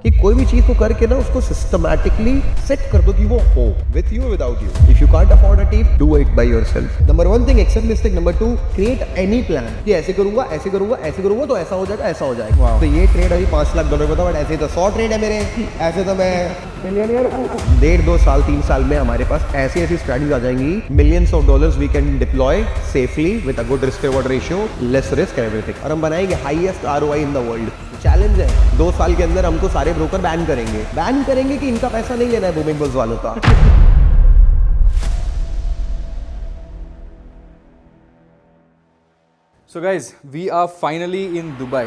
कि कोई भी चीज को करके ना उसको सिस्टमैटिकली सेट कर दो कि वो हो with you without you. If you can't afford a team, do it by yourself. Number 1 thing, accept mistake. Number 2, create any plan कि ऐसे करूंगा ऐसे करूंगा ऐसे करूंगा तो ऐसा हो जाएगा ऐसा हो जाएगा. wow. तो ये ट्रेड अभी $5 लाख का था, बट ऐसे तो 100 ट्रेड है मेरे. ऐसे तो मैं मिलियनियर. 1.5-2 साल 3 साल में हमारे पास ऐसी ऐसी स्ट्रैटेजीज आ जाएंगी. Millions of dollars we can deploy safely with a good risk reward ratio, less risk and everything. और हम बनाएंगे highest ROI in the world. Challenge है 2 साल के अंदर हमको सारे ब्रोकर बैन करेंगे कि इनका पैसा नहीं लेना है बूमिंग बुल्स वालों का. So guys, we are finally in Dubai.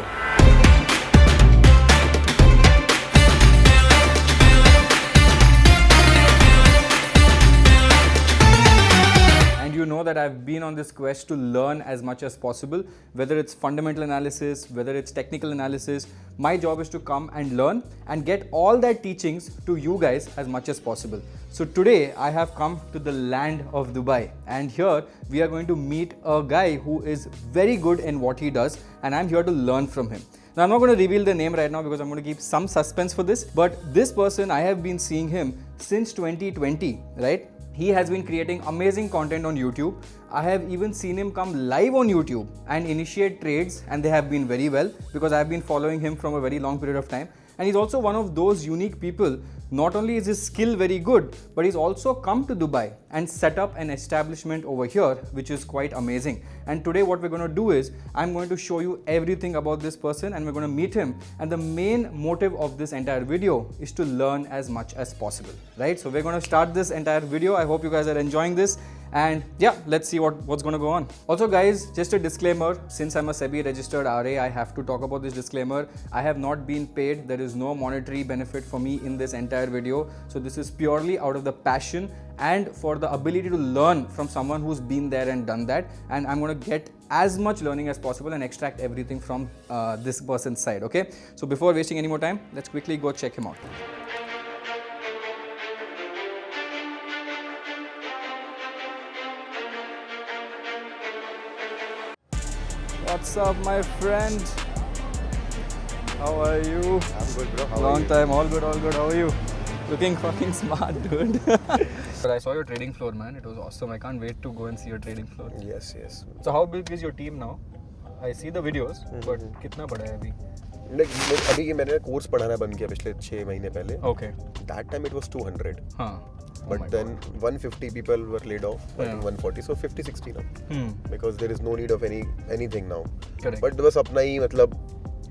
And you know that I've been on this quest to learn as much as possible, whether it's fundamental analysis, whether it's technical analysis. My job is to come and learn and get all that teachings to you guys as much as possible. So today I have come to the land of Dubai, and here we are going to meet a guy who is very good in what he does, and I'm here to learn from him. Now, I'm not going to reveal the name right now because I'm going to keep some suspense for this, but this person, I have been seeing him since 2020, right? He has been creating amazing content on YouTube. I have even seen him come live on YouTube and initiate trades, and they have been very well because I have been following him from a very long period of time. And he's also one of those unique people. Not only is his skill very good, but he's also come to Dubai and set up an establishment over here, which is quite amazing. And today what we're going to do is, I'm going to show you everything about this person, and we're going to meet him. And the main motive of this entire video is to learn as much as possible, right? So we're going to start this entire video. I hope you guys are enjoying this. And yeah, let's see what's going to go on. Also guys, just a disclaimer, since I'm a SEBI registered RA, I have to talk about this disclaimer. I have not been paid. There is no monetary benefit for me in this entire video. So this is purely out of the passion and for the ability to learn from someone who's been there and done that. And I'm going to get as much learning as possible and extract everything from this person's side, okay? So before wasting any more time, let's quickly go check him out. What's up, my friend? How are you? I'm good, bro. How Long time, all good, all good. How are you? Looking fucking smart, dude. But I saw your trading floor, man. It was awesome. I can't wait to go and see your trading floor. Yes, yes. So how big is your team now? I see the videos, but कितना बड़ा है अभी? अभी ये मैंने course पढ़ाना बंद किया पिछले 6 महीने पहले. Okay. That time it was 200. हाँ. But then 150 people were laid off. I think 140, so 50-60 now. Because there is no need of anything now. Correct. But बस अपना ही मतलब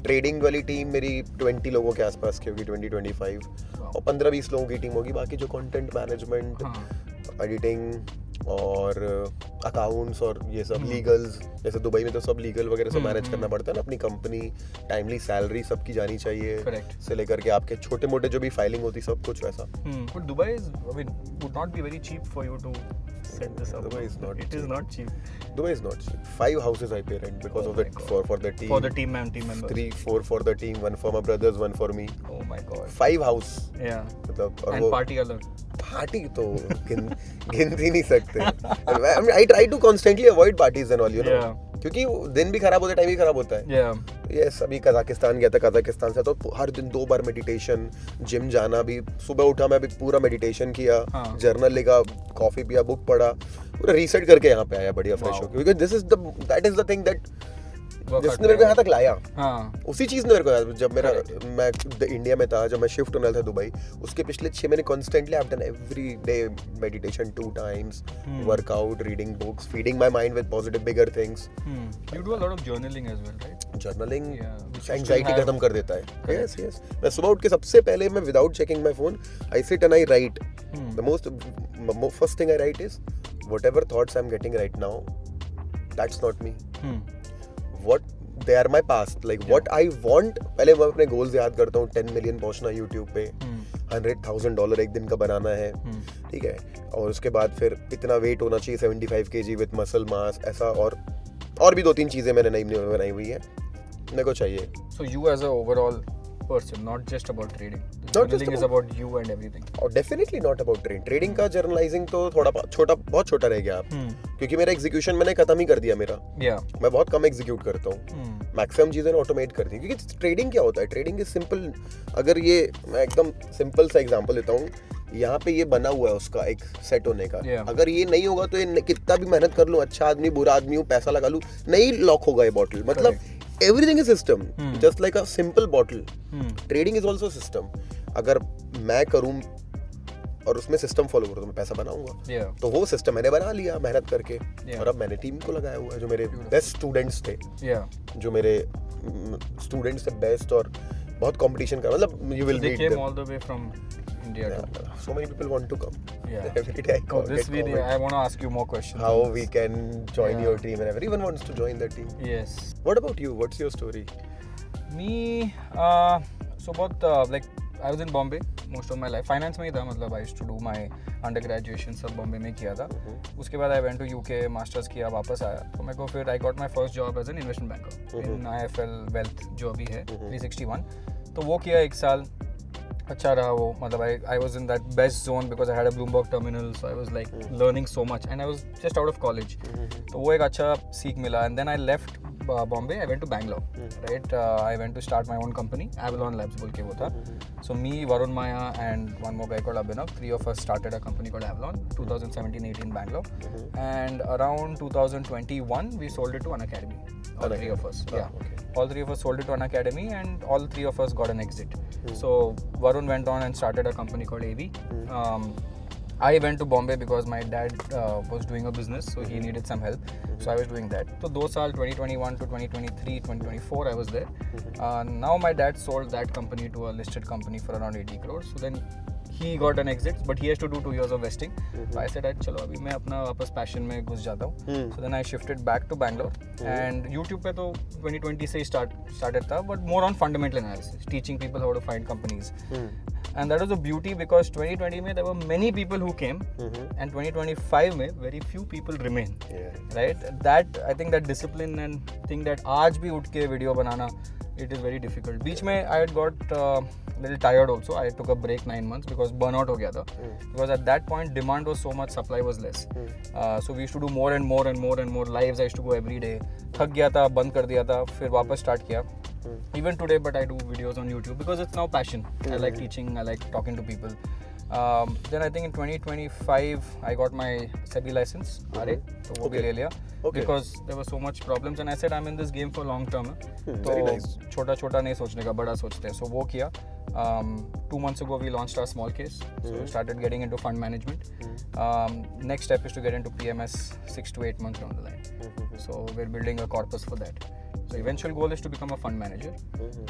ट्रेडिंग वाली टीम मेरी 20 लोगों के आसपास की होगी, 20-25 और 15-20 लोगों की टीम होगी. बाकी जो कंटेंट मैनेजमेंट, एडिटिंग और अकाउंट्स और ये सब लीगल्स, जैसे दुबई में तो सब लीगल वगैरह सब मैनेज करना पड़ता है ना. अपनी कंपनी, टाइमली सैलरी सबकी जानी चाहिए से लेकर के आपके छोटे मोटे जो भी फाइलिंग होती सब कुछ वैसा. But Dubai is, I mean, would not be very cheap for you to set this up. Dubai is not It cheap. is not cheap. Dubai is not cheap. 5 houses I pay rent because of the for the team. For the team members. 3-4 for the team, 1 for my brothers, 1 for me. Oh my god. 5 house. Yeah. मतलब और And वो party अलग. Party तो गिन ही नहीं सकते. I try to constantly avoid parties and all, you know. Yeah. क्योंकि दिन भी खराब होता है, टाइम भी खराब होता है. Yeah. यस, अभी कजाकिस्तान गया था. कजाकिस्तान से तो हर दिन 2 बार मेडिटेशन, जिम जाना. भी सुबह उठा मैं, अभी पूरा मेडिटेशन किया, जर्नल लिखा, कॉफी पिया, बुक पढ़ा, पूरा रीसेट करके यहाँ पे आया बढ़िया फ्रेश होके. Because that is the thing that जिसने मेरे को यहाँ तक लाया. हाँ. उसी चीज ने मेरे को, जब मैं इंडिया में था, जब मैं शिफ्ट होने था दुबई, उसके पिछले 6 महीने constantly I have done every day meditation 2 times, workout, reading books, feeding my mind with positive bigger things. You do a lot of journaling as well, right? Journaling Yeah. Anxiety खत्म कर देता है. Yes yes. मैं सुबह उठ के सबसे पहले मैं without checking my phone I sit and I right. The most first thing I right is whatever thoughts I am getting right now, that's not me. What they are my past, like what I want. पहले मैं अपने goals याद करता हूँ. 10 million पहुँचना YouTube पे, $100,000 एक दिन का बनाना है, ठीक है. और उसके बाद फिर इतना वेट होना चाहिए 75 kg विद मसल मास, ऐसा. और भी 2-3 चीज़ें मैंने नई बनाई हुई है, मेरे को चाहिए. So you as a overall person, not just about trading. The journaling is about you and everything. और डेफिनेटली नॉट अबाउट ट्रेडिंग का जर्नलाइजिंग तो थोड़ा छोटा, बहुत छोटा रह गया. क्योंकि मेरा एग्जीक्यूशन मैंने खत्म ही कर दिया मेरा. Yeah. मैं बहुत कम एग्जीक्यूट करता हूँ. मैक्सिमम चीज़ें ऑटोमेट कर दी, क्योंकि ट्रेडिंग क्या होता है, ट्रेडिंग इज सिंपल. अगर ये मैं एकदम सिंपल सा एग्जांपल लेता हूँ, यहाँ पे ये बना हुआ है उसका एक सेट होने का. अगर ये नहीं होगा तो ये कितना भी मेहनत कर लूँ, अच्छा आदमी बुरा आदमी हूँ, पैसा लगा लूँ, नहीं लॉक होगा ये बॉटल. मतलब everything is system, just like a simple bottle. Trading is also system. अगर मैं करूँ और उसमें सिस्टम फॉलो करूँ तो मैं पैसा बनाऊंगा. तो वो सिस्टम मैंने बना लिया मेहनत करके, और अब मैंने टीम को लगाया हुआ है जो मेरे बेस्ट स्टूडेंट्स थे, जो मेरे स्टूडेंट्स थे बेस्ट, और बहुत कंपटीशन का, मतलब you will meet them all the way from India. So many people want to come. Every day this video, I want to ask you more questions. How we can join your team, and everyone wants to join the team. Yes. What about you? What's your story? Me, so about like I was in Bombay most of my life. Finance में ही था, मतलब I used to do my undergraduation सब Bombay में किया था. उसके बाद I went to UK, masters किया, वापस आया. तो मेरे को फिर I got my first job as an investment banker in IFL Wealth जो अभी है 361. तो वो किया 1 साल. अच्छा रहा वो, मतलब I was in that best zone because I had a Bloomberg terminal, so I was like learning so much, and I was just out of college. तो वो एक अच्छा सीख मिला, and then I left Bombay, I went to Bangalore, right? I went to start my own company, Avalon Labs बोल के वो था. So me, Varun Maya, and one more guy called Abhinav, 3 of us started a company called Avalon, 2017-18 Bangalore, and around 2021 we sold it to Unacademy. All 3 of us, all 3 of us sold it to Unacademy, and all 3 of us got an exit. So Varun went on and started a company called AV. I went to Bombay because my dad was doing a business, so he needed some help. So I was doing that. So 2 साल 2021 to 2023, 2024 I was there. Now my dad sold that company to a listed company for around 80 crores. So then he got an exit, but he has to do 2 years of vesting. So I said, चलो अभी मैं अपना वापस passion में घुस जाता हूँ. So then I shifted back to Bangalore. And YouTube पे तो 2020 से ही started था, but more on fundamental analysis, teaching people how to find companies. And that was the beauty, because 2020 में there were many people who came, and 2025 में very few people remain. Right? That I think that discipline and thing that आज भी उठ के video banana, it is very difficult. बीच में I had got little tired also. I took a break 9 months because burnout हो गया था. Because at that point demand was so much, supply was less. So we used to do more and more and more and more lives. I used to go every day. थक गया था, बंद कर दिया था, फिर वापस start किया. Even today, but I do videos on YouTube because it's now passion. I like teaching, I like talking to people. Then I think in 2025 I got my SEBI license, RA, तो वो भी ले लिया, because there were so much problems, and I said I'm in this game for long term. तो छोटा छोटा नहीं सोचने का, बड़ा सोचते हैं. So वो किया. 2 months ago we launched our small case, so we started getting into fund management. Next step is to get into PMS 6 to 8 months down the line. So we're building a corpus for that. So eventual goal is to become a fund manager,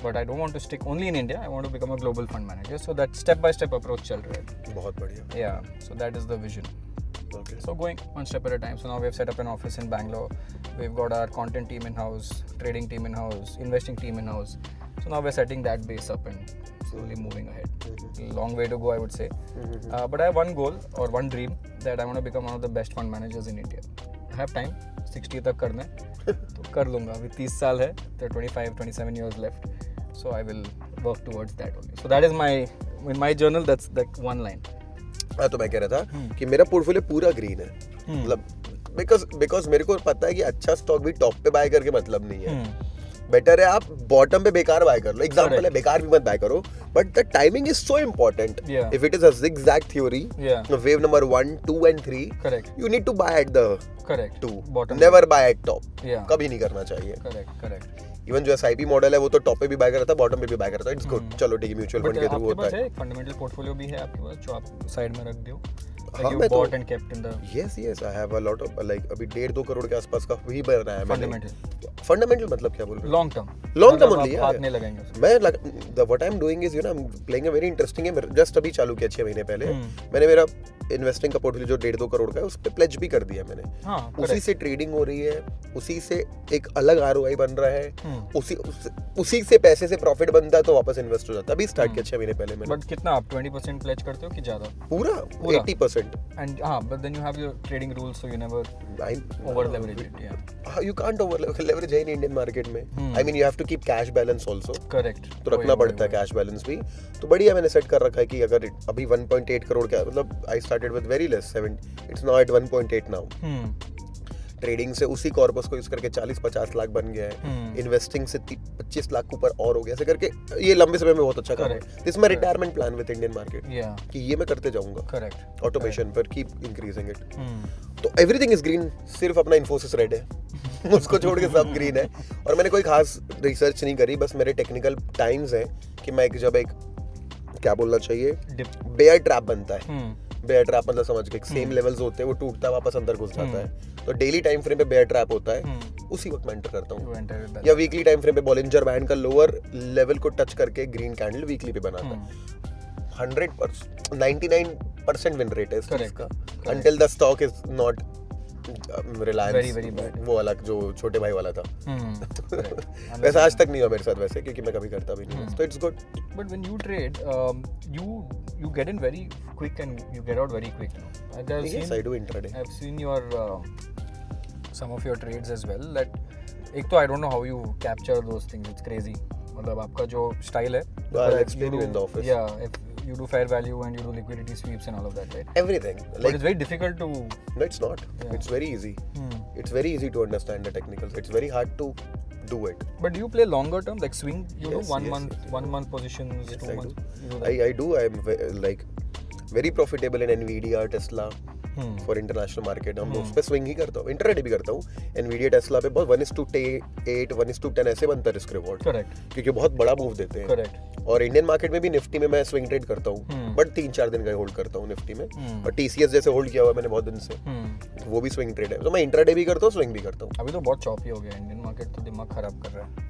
but I don't want to stick only in India. I want to become a global fund manager. So that step by step approach चल रहा है. बहुत बढ़िया. Yeah. So that is the vision. Okay. So going one step at a time. So now we have set up an office in Bangalore. We've got our content team in house, trading team in house, investing team in house. So now we're setting that base up and slowly moving ahead. Long way to go, I would say. But I have one goal or one dream that I want to become one of the best fund managers in India. I have time. 60 तक करना है तो कर लूँगा. अभी 30 साल है, तो 25-27 years left. So I will work towards that only. So that is in my journal, that's that one line. हाँ, तो मैं कह रहा था कि मेरा पोर्टफोलियो पूरा ग्रीन है. मतलब बिकॉज मेरे को पता है कि अच्छा स्टॉक भी टॉप पे बाय करके मतलब नहीं है. बेटर है आप बॉटम पे बेकार बाय कर लो. एग्जांपल है, बेकार भी मत बाय करो, but the timing is so important. If it is a zigzag theory, wave number 1, 2 and 3, correct, you need to buy at the correct 2, bottom, never buy at top. कभी नहीं करना चाहिए. correct. इवन जो SIP model है वो तो top पे भी बाय करता है, बॉटम पे भी बाय करता है. It's good. चलो ठीक है, म्यूचुअल फंड के थ्रू होता है. फंडामेंटल पोर्टफोलियो भी है आपके पास जो आप साइड में रख दो. हाँ, मैं bought and kept in the yes I have a lot of like अभी 1.5-2 करोड़ के आसपास का वही बना है मैंने. फंडामेंटल मतलब क्या बोल रहे हो? Long term only. हाथ नहीं लगाएंगे. मैं what I am doing is I am playing a very interesting game. Just अभी चालू किया 6 महीने पहले. मैंने मेरा इन्वेस्टिंग का पोर्टफोलियो जो 1.5-2 करोड़ का है उस पे प्लेज भी कर दिया मैंने. उसी से ट्रेडिंग हो रही है, उसी से एक अलग ROI बन रहा है, उसी से पैसे से प्रॉफिट बनता है तो वापस इन्वेस्ट हो जाता है. अभी स्टार्ट किया 6 महीने पहले मैंने. बट कितना आप 20% प्लेज करते हो कि ज्यादा? पूरा 80%. And but then you have your trading rules, so you never over leverage it. You can't over leverage in Indian market में. I mean you have to keep cash balance also. Correct. तो रखना पड़ता है cash balance भी. तो बढ़िया मैंने set कर रखा है कि अगर अभी 1.8 करोड़ का, मतलब I started with very less 7. It's now at 1.8 now. Trading से उसी कॉर्पस को यूज करके 40-50 लाख बन गया है, इन्वेस्टिंग से 25 लाख ऊपर और हो गया, ऐसे करके ये लंबे समय में बहुत अच्छा काम है। This my retirement plan with Indian market, कि ये मैं करते जाऊंगा। करेक्ट। ऑटोमेशन पर कीप इंक्रीजिंग इट। तो एवरीथिंग इज ग्रीन, सिर्फ अपना इन्फोसिस रेड है उसको छोड़ के सब ग्रीन है। और मैंने कोई खास रिसर्च नहीं करी, बस मेरे टेक्निकल टाइम्स है कि मैं जब एक क्या बोलना चाहिए बेयर ट्रैप बनता है, बेयर ट्रैप मतलब समझ के सेम लेवल्स होते हैं, वो टूटता है वापस अंदर घुस जाता है, तो डेली टाइम फ्रेम पे बेयर ट्रैप होता है, उसी वक्त मैं एंटर करता हूँ। या वीकली टाइम फ्रेम पे बॉलिंजर बैंड का लोअर लेवल को टच करके ग्रीन कैंडल वीकली पे बनाता है। 100% 99% विन रेट है इस चीज का, until the stock is not Reliance वो वाला जो छोटे भाई वाला था। वैसा आज तक नहीं हुआ मेरे साथ वैसे, क्योंकि मैं कभी करता भी नहीं, तो it's good. But when you trade you get in very quick and you get out very quick. Yes, I do intraday. I've seen your some of your trades as well. That एक तो I don't know how you capture those things. It's crazy. मतलब आपका जो style है. I'll explain you in the office. Yeah, if you do fair value and you do liquidity sweeps and all of that, right? Everything. But it's very difficult to. No, it's not. Yeah. It's very easy. It's very easy to understand the technicals. It's very hard to do it. But do you play longer term, like swing? You Yes, know, yes. one month positions, Yes, 2 I months. do. I do. I'm like very profitable in Nvidia, Tesla for international market. हम उस पे swing ही करता हूँ, intraday भी करता हूँ। Nvidia, Tesla पे बहुत 1:8, 1:10 ऐसे बनता है रिस्क रिवॉर्ड। Correct. क्योंकि बहुत बड़ा मूव देते हैं। Correct. और इंडियन मार्केट में भी निफ्टी में मैं स्विंग ट्रेड करता हूँ, बट 3-4 दिन का होल्ड करता हूँ निफ्टी में। और TCS जैसे होल्ड किया हुआ मैंने बहुत दिन से, वो भी स्विंग ट्रेड है। तो मैं इंट्राडे भी करता हूँ, स्विंग भी करता हूँ। अभी तो बहुत चॉपी हो गया इंडियन मार्केट, तो दिमाग खराब कर रहा है।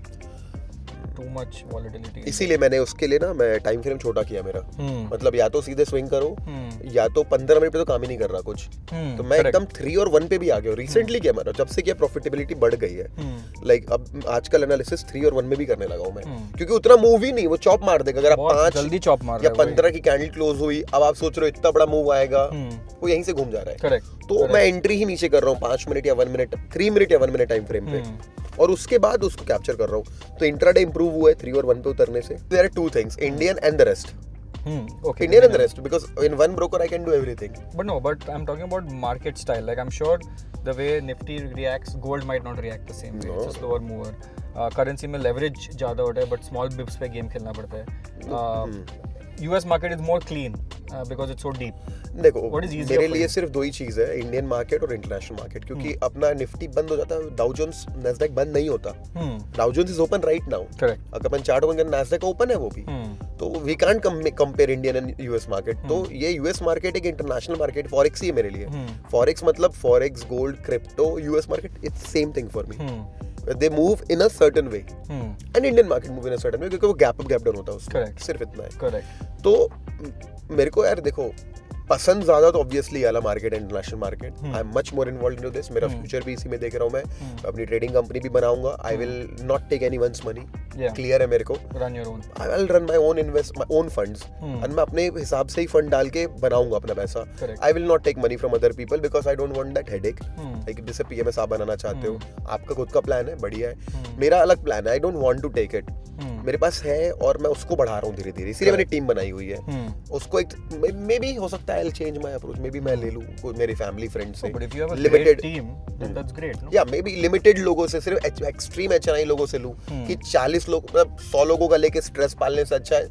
Too much volatility. इसीलिए मैंने उसके लिए ना मैं टाइम फ्रेम छोटा किया मेरा। मतलब या तो सीधे स्विंग करो, या तो 15 मिनट पे तो काम ही नहीं कर रहा कुछ। तो मैं एकदम 3 और 1 पे भी आ गया हूँ। रिसेंटली किया मैंने, जब से किया प्रॉफिटेबिलिटी बढ़ गई है। लाइक अब आजकल एनालिसिस 3 और 1 में भी करने लगा हूँ मैं, क्योंकि उतना मूव ही नहीं, वो चॉप मार देगा। अगर आप 5 जल्दी चॉप मार या 15 की कैंडल क्लोज हुई, अब आप सोच रहे हो इतना बड़ा मूव आएगा, वो यहीं से घूम जा रहा है। करेक्ट। तो मैं एंट्री ही नीचे कर रहा हूँ 5 मिनट या 1 मिनट, 3 मिनट या 1 मिनट टाइम फ्रेम पे, और उसके बाद उसको कैप्चर कर रहा हूँ। तो इंट्राडे इंप्रूव हुआ है 3 और 1 पे उतरने से। There are 2 things, Indian and the rest. Okay. Indian and the rest, because in one broker I can do everything. But no, but I'm talking about market style. Like I'm sure the way Nifty reacts, gold might not react the same way. It's a slower mover. Currency में leverage ज़्यादा होता है, but small bips पे game खेलना पड़ता है. US market is more clean because it's so deep. देखो मेरे लिए सिर्फ 2 ही चीज है, इंडियन मार्केट और इंटरनेशनल मार्केट। क्योंकि अपना निफ्टी बंद हो जाता है, डाउ जोन्स नैस्डैक बंद नहीं होता। Dow Jones is open right now. Correct. अगर अपन चार्ट ओपन नैस्डैक ओपन है वो भी, तो we can't compare Indian and US market. तो ये यूएस मार्केट एक इंटरनेशनल मार्केट, फॉरेक्स ही है मेरे लिए। फॉरेक्स मतलब forex, gold, crypto, US market it's same thing for me. They move in a certain way, and Indian market move in a certain way, क्योंकि वो गैप अप गैप डाउन होता है उसका। सिर्फ इतना है। Correct. तो मेरे को यार देखो पसंद ज्यादा तो ऑब्वियसली वाला मार्केट है, international market. I am much more involve in this. मेरा फ्यूचर भी इसी में देख रहा हूँ मैं। अपनी ट्रेडिंग कंपनी भी बनाऊंगा। I will not take anyone's money, clear है मेरे को। Run your own. I will run my own invest, my own funds, and मैं अपने हिसाब से ही फंड डाल के बनाऊंगा अपना पैसा। I will not take money from other people, because I don't want that headache. Like जैसे पीएमएस आप बनाना चाहते हो, आपका खुद का प्लान है, बढ़िया है। मेरा अलग प्लान है, I don't want to take it. मेरे पास है और मैं उसको बढ़ा रहा हूँ धीरे धीरे, इसीलिए मैंने टीम बनाई हुई है। उसको एक मे बी हो सकता है change my approach, may be मैं ले लूँ कोई मेरी फैमिली फ्रेंड से, लिमिटेड टीम, दैट्स ग्रेट। या मे बी लिमिटेड लोगों से, सिर्फ एक्सट्रीम एचएनआई लोगों से लूँ कि 40 लोग, मतलब 100 लोगों का लेके स्ट्रेस पालने से अच्छा है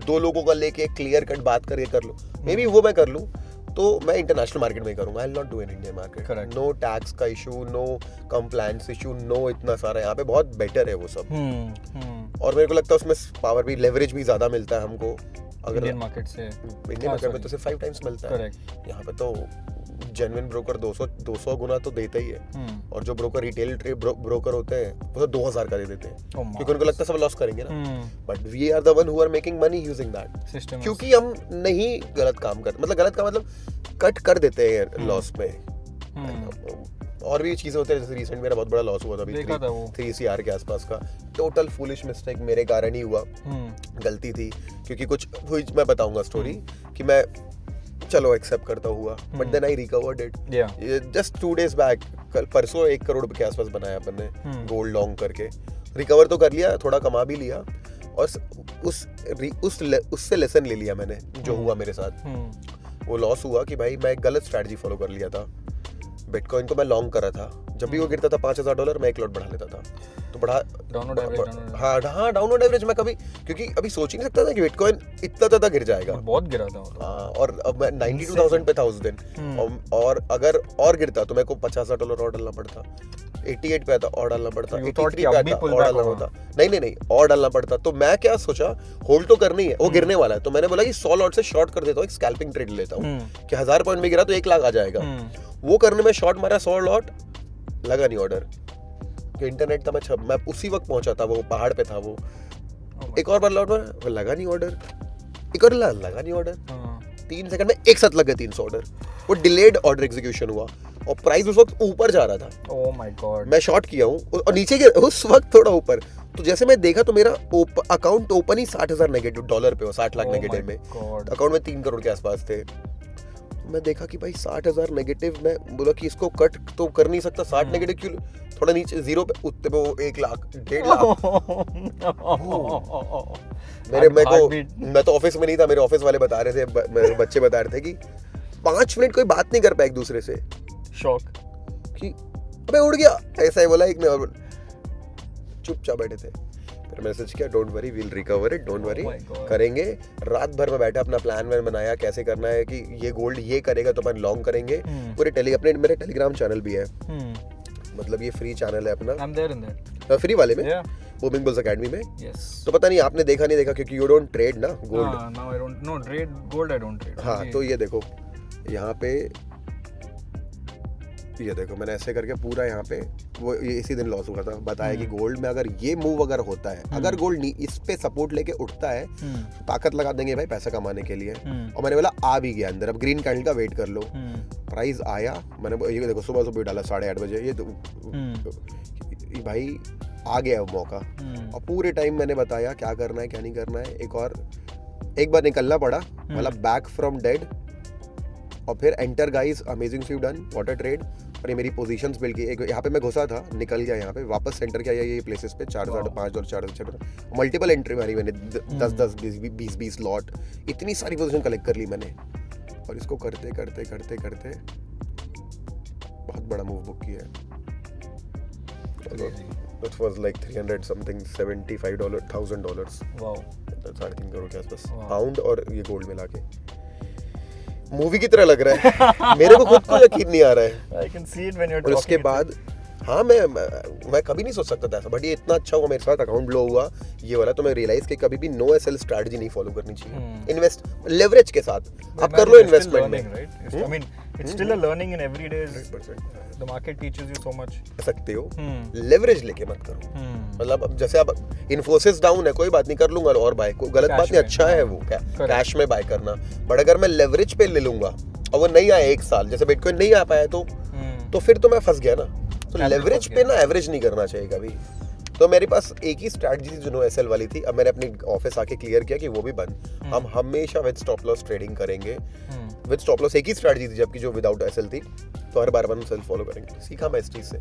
2 लोगों का लेके क्लियर कट बात करके कर लूँ। मे बी वो मैं कर लूँ, तो मैं इंटरनेशनल मार्केट में करूंगा। I will not do in Indian market. No tax का issue, no compliance issue, no इतना सारा यहाँ पे बहुत बेटर है वो सब। और मेरे को लगता है उसमें पावर भी, लेवरेज भी ज्यादा मिलता है हमको। अगर इंडियन मार्केट से, इंडियन मार्केट में तो सिर्फ 5 टाइम्स मिलता है। यहाँ पे तो जेन्युइन ब्रोकर 200 गुना तो देता ही है। और जो ब्रोकर रिटेल ब्रोकर होते हैं वो तो 2000 का दे देते हैं, क्योंकि उनको लगता है सब लॉस करेंगे ना। But we are the one who are making money using that system, क्योंकि हम नहीं गलत काम करते। मतलब गलत का मतलब कट कर देते हैं लॉस में। और भी चीजें होती है, जैसे रिसेंट मेरा बहुत बड़ा लॉस हुआ था अभी 3 CR के आसपास का। टोटल फूलिश मिस्टेक मेरे कारण ही हुआ, गलती थी। क्योंकि कुछ हुई, मैं बताऊंगा स्टोरी कि मैं चलो एक्सेप्ट करता हुआ, but then I recovered it just 2 days back. कल परसों 1 करोड़ के आसपास बनाया अपन ने गोल्ड लॉन्ग करके। रिकवर तो कर लिया, थोड़ा कमा भी लिया, और उससे लेसन ले लिया मैंने जो हुआ मेरे साथ। वो लॉस हुआ कि भाई मैं गलत स्ट्रैटेजी फॉलो कर लिया था। बिटकॉइन को मैं लॉन्ग कर रहा था जब भी वो गिरता था $5,000 मैं 1 लॉट बढ़ा लेता था। तो बढ़ा डाउनलोड एवरेज, हाँ डाउनलोड एवरेज मैं कभी, क्योंकि अभी सोच ही नहीं सकता था कि बिटकॉइन इतना ज़्यादा गिर जाएगा। बहुत गिरा था वो तो। हाँ, और अब मैं 92,000 पे था उस दिन, और अगर और गिरता तो मेरे को $50,000 और डालना पड़ता, 88 पे आता और डालना पड़ता, 83 पे आता और डालना पड़ता, नहीं और डालना पड़ता। तो मैं क्या सोचा, होल्ड तो करनी है, वो गिरने वाला है, तो मैंने बोला कि 100 लॉट से शॉर्ट कर देता हूँ, एक स्कैल्पिंग ट्रेड लेता हूँ कि 1000 पॉइंट में गिरा तो 1 लाख आ जाएगा। वो करने में शॉर्ट मारा, 100 लॉट लगा नहीं ऑर्डर, कि इंटरनेट था, मैं उसी वक्त पहुंचा था, वो पहाड़ पे था वो। एक और बार लॉट मारा, लगा नहीं ऑर्डर, एक और लगा नहीं ऑर्डर, 3 सेकंड में एक साथ लग गए 300 ऑर्डर। वो डिलेड ऑर्डर एग्जीक्यूशन हुआ और प्राइस उस वक्त ऊपर जा रहा था। ओह माय गॉड, मैं शॉर्ट किया हूँ और नीचे गिर उस वक्त थोड़ा ऊपर, तो जैसे मैं देखा तो मेरा अकाउंट ओपन ही $60,000 नेगेटिव डॉलर पे हो, 60 लाख नेगेटिव में, अकाउंट में 3 करोड़ के आसपास थे। मैं देखा कि भाई 60,000 नेगेटिव, मैं बोला कि इसको कट तो कर नहीं सकता, 60 नेगेटिव क्यों, थोड़ा नीचे जीरो पे, उत्ते पे वो 1 लाख 1.5 लाख। मैं तो ऑफिस में नहीं था, मेरे ऑफिस वाले बता रहे थे, मेरे बच्चे बता रहे थे कि 5 मिनट कोई बात नहीं कर पाया एक दूसरे से, शॉक कि अबे उड़ गया, ऐसा ही बोला एक ने, और चुपचाप बैठे थे। फिर मैसेज किया, don't worry we'll recover it, don't worry करेंगे। रात भर में बैठा अपना प्लान बनाया कैसे करना है, कि ये गोल्ड ये करेगा तो अपन लॉन्ग करेंगे पूरे। अपने मेरे टेलीग्राम चैनल भी है, मतलब ये फ्री चैनल है अपना, I am there in that, free वाले में, बूमिंग बुल्स एकेडमी में। तो पता नहीं आपने देखा नहीं देखा, क्योंकि यू डोंट ट्रेड ना gold. Now I don't know trade gold, I don't trade. हाँ, तो ये देखो यहाँ पे, ये देखो मैंने ऐसे करके पूरा यहाँ पे वो इसी दिन लॉस हुआ था, बताया कि गोल्ड में अगर ये मूव अगर होता है, अगर गोल्ड इस पे सपोर्ट लेके उठता है, तो ताकत लगा देंगे भाई पैसा कमाने के लिए। और मैंने बोला आ भी गया अंदर, अब ग्रीन कैंडल का वेट कर लो। प्राइस आया, मैंने ये देखो सुबह सुबह डाला 8:30 बजे, ये तो भाई आ गया वो मौका। और पूरे टाइम मैंने बताया क्या करना है क्या नहीं करना है। एक बार निकलना पड़ा, मतलब बैक फ्रॉम डेड, और फिर enter guys, amazing you done, what a trade. और ये मेरी पोजीशंस बिल्ड की, एक यहाँ पे मैं घुसा था, निकल गया, यहाँ पे वापस सेंटर किया ये प्लेसेस पे, 4.5 और 4.5 मल्टीपल एंट्री मारी मैंने, 10 20 लॉट, इतनी सारी पोजीशन कलेक्ट कर ली मैंने। और इसको करते करते करते करते बहुत बड़ा मूव बुक किया है। It was like 300 something, $75,000 wow, 3.5 crore के आसपास पाउंड और ये गोल्ड मिला के। मूवी की तरह लग रहा है मेरे को खुद को यकीन नहीं आ रहा है। I can see it when you're और उसके बाद हाँ, मैं कभी नहीं सोच सकता था ऐसा, बट ये इतना अच्छा हुआ मेरे साथ, अकाउंट ब्लो हुआ ये वाला, तो मैं रियलाइज कि कभी भी नो एसएल स्ट्रेटजी नहीं फॉलो करनी चाहिए। इन्वेस्ट लेवरेज के साथ आप कर लो इन्वेस्टमेंट में, I mean it's still a learning in every day. The market teaches you so much. सकते हो, लेवरेज लेके मत करो। मतलब अब जैसे अब इन्फोसिस डाउन है, कोई बात नहीं, कर लूंगा और बाय, कोई गलत बात नहीं, अच्छा है वो कैश में बाय करना। बट अगर मैं लेवरेज पे ले लूंगा और वो नहीं आया 1 साल, जैसे बिटकॉइन नहीं आ पाया, तो फिर तो मैं फंस गया ना। तो लेवरेज पे ना एवरेज नहीं करना चाहिए कभी। तो मेरे पास एक ही स्ट्रैटेजी थी जो नो एसएल वाली थी। अब मैंने अपनी ऑफिस आके क्लियर किया कि वो भी बंद, हम हमेशा विद स्टॉप लॉस ट्रेडिंग करेंगे। विद स्टॉप लॉस एक ही स्ट्रैटेजी थी, जबकि जो विदाउट एसएल थी, तो हर बार अपन सेल्फ फॉलो करेंगे। सीखा मैं इस चीज से,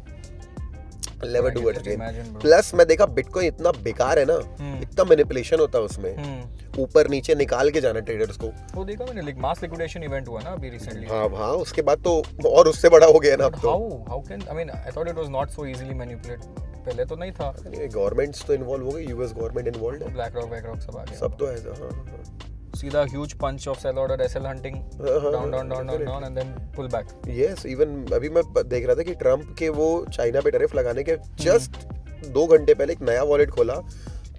never do it again. Plus मैं देखा बिटकॉइन इतना बेकार है ना, इतना मैनिपुलेशन होता है उसमें, ऊपर नीचे निकाल के जाना ट्रेडर्स को। वो देखा मैंने, लाइक मास लिक्विडेशन इवेंट हुआ ना अभी रिसेंटली। हाँ, उसके बाद तो और उससे बड़ा हो गया ना अब तो। How can, I mean I thought it was not so easily manipulate, पहले तो नहीं था। गवर्नमेंट्स तो इन्वॉल्व हो गए, यूएस गवर्नमेंट इन्वॉल्व है, ब्लैक रॉक सब आ गया, सब तो है। हाँ, सीधा huge punch of sell order, SL hunting, down and then pull back. Yes, even अभी मैं देख रहा था कि ट्रम्प के वो चाइना पे टैरिफ लगाने के जस्ट 2 घंटे पहले एक नया वॉलेट खोला,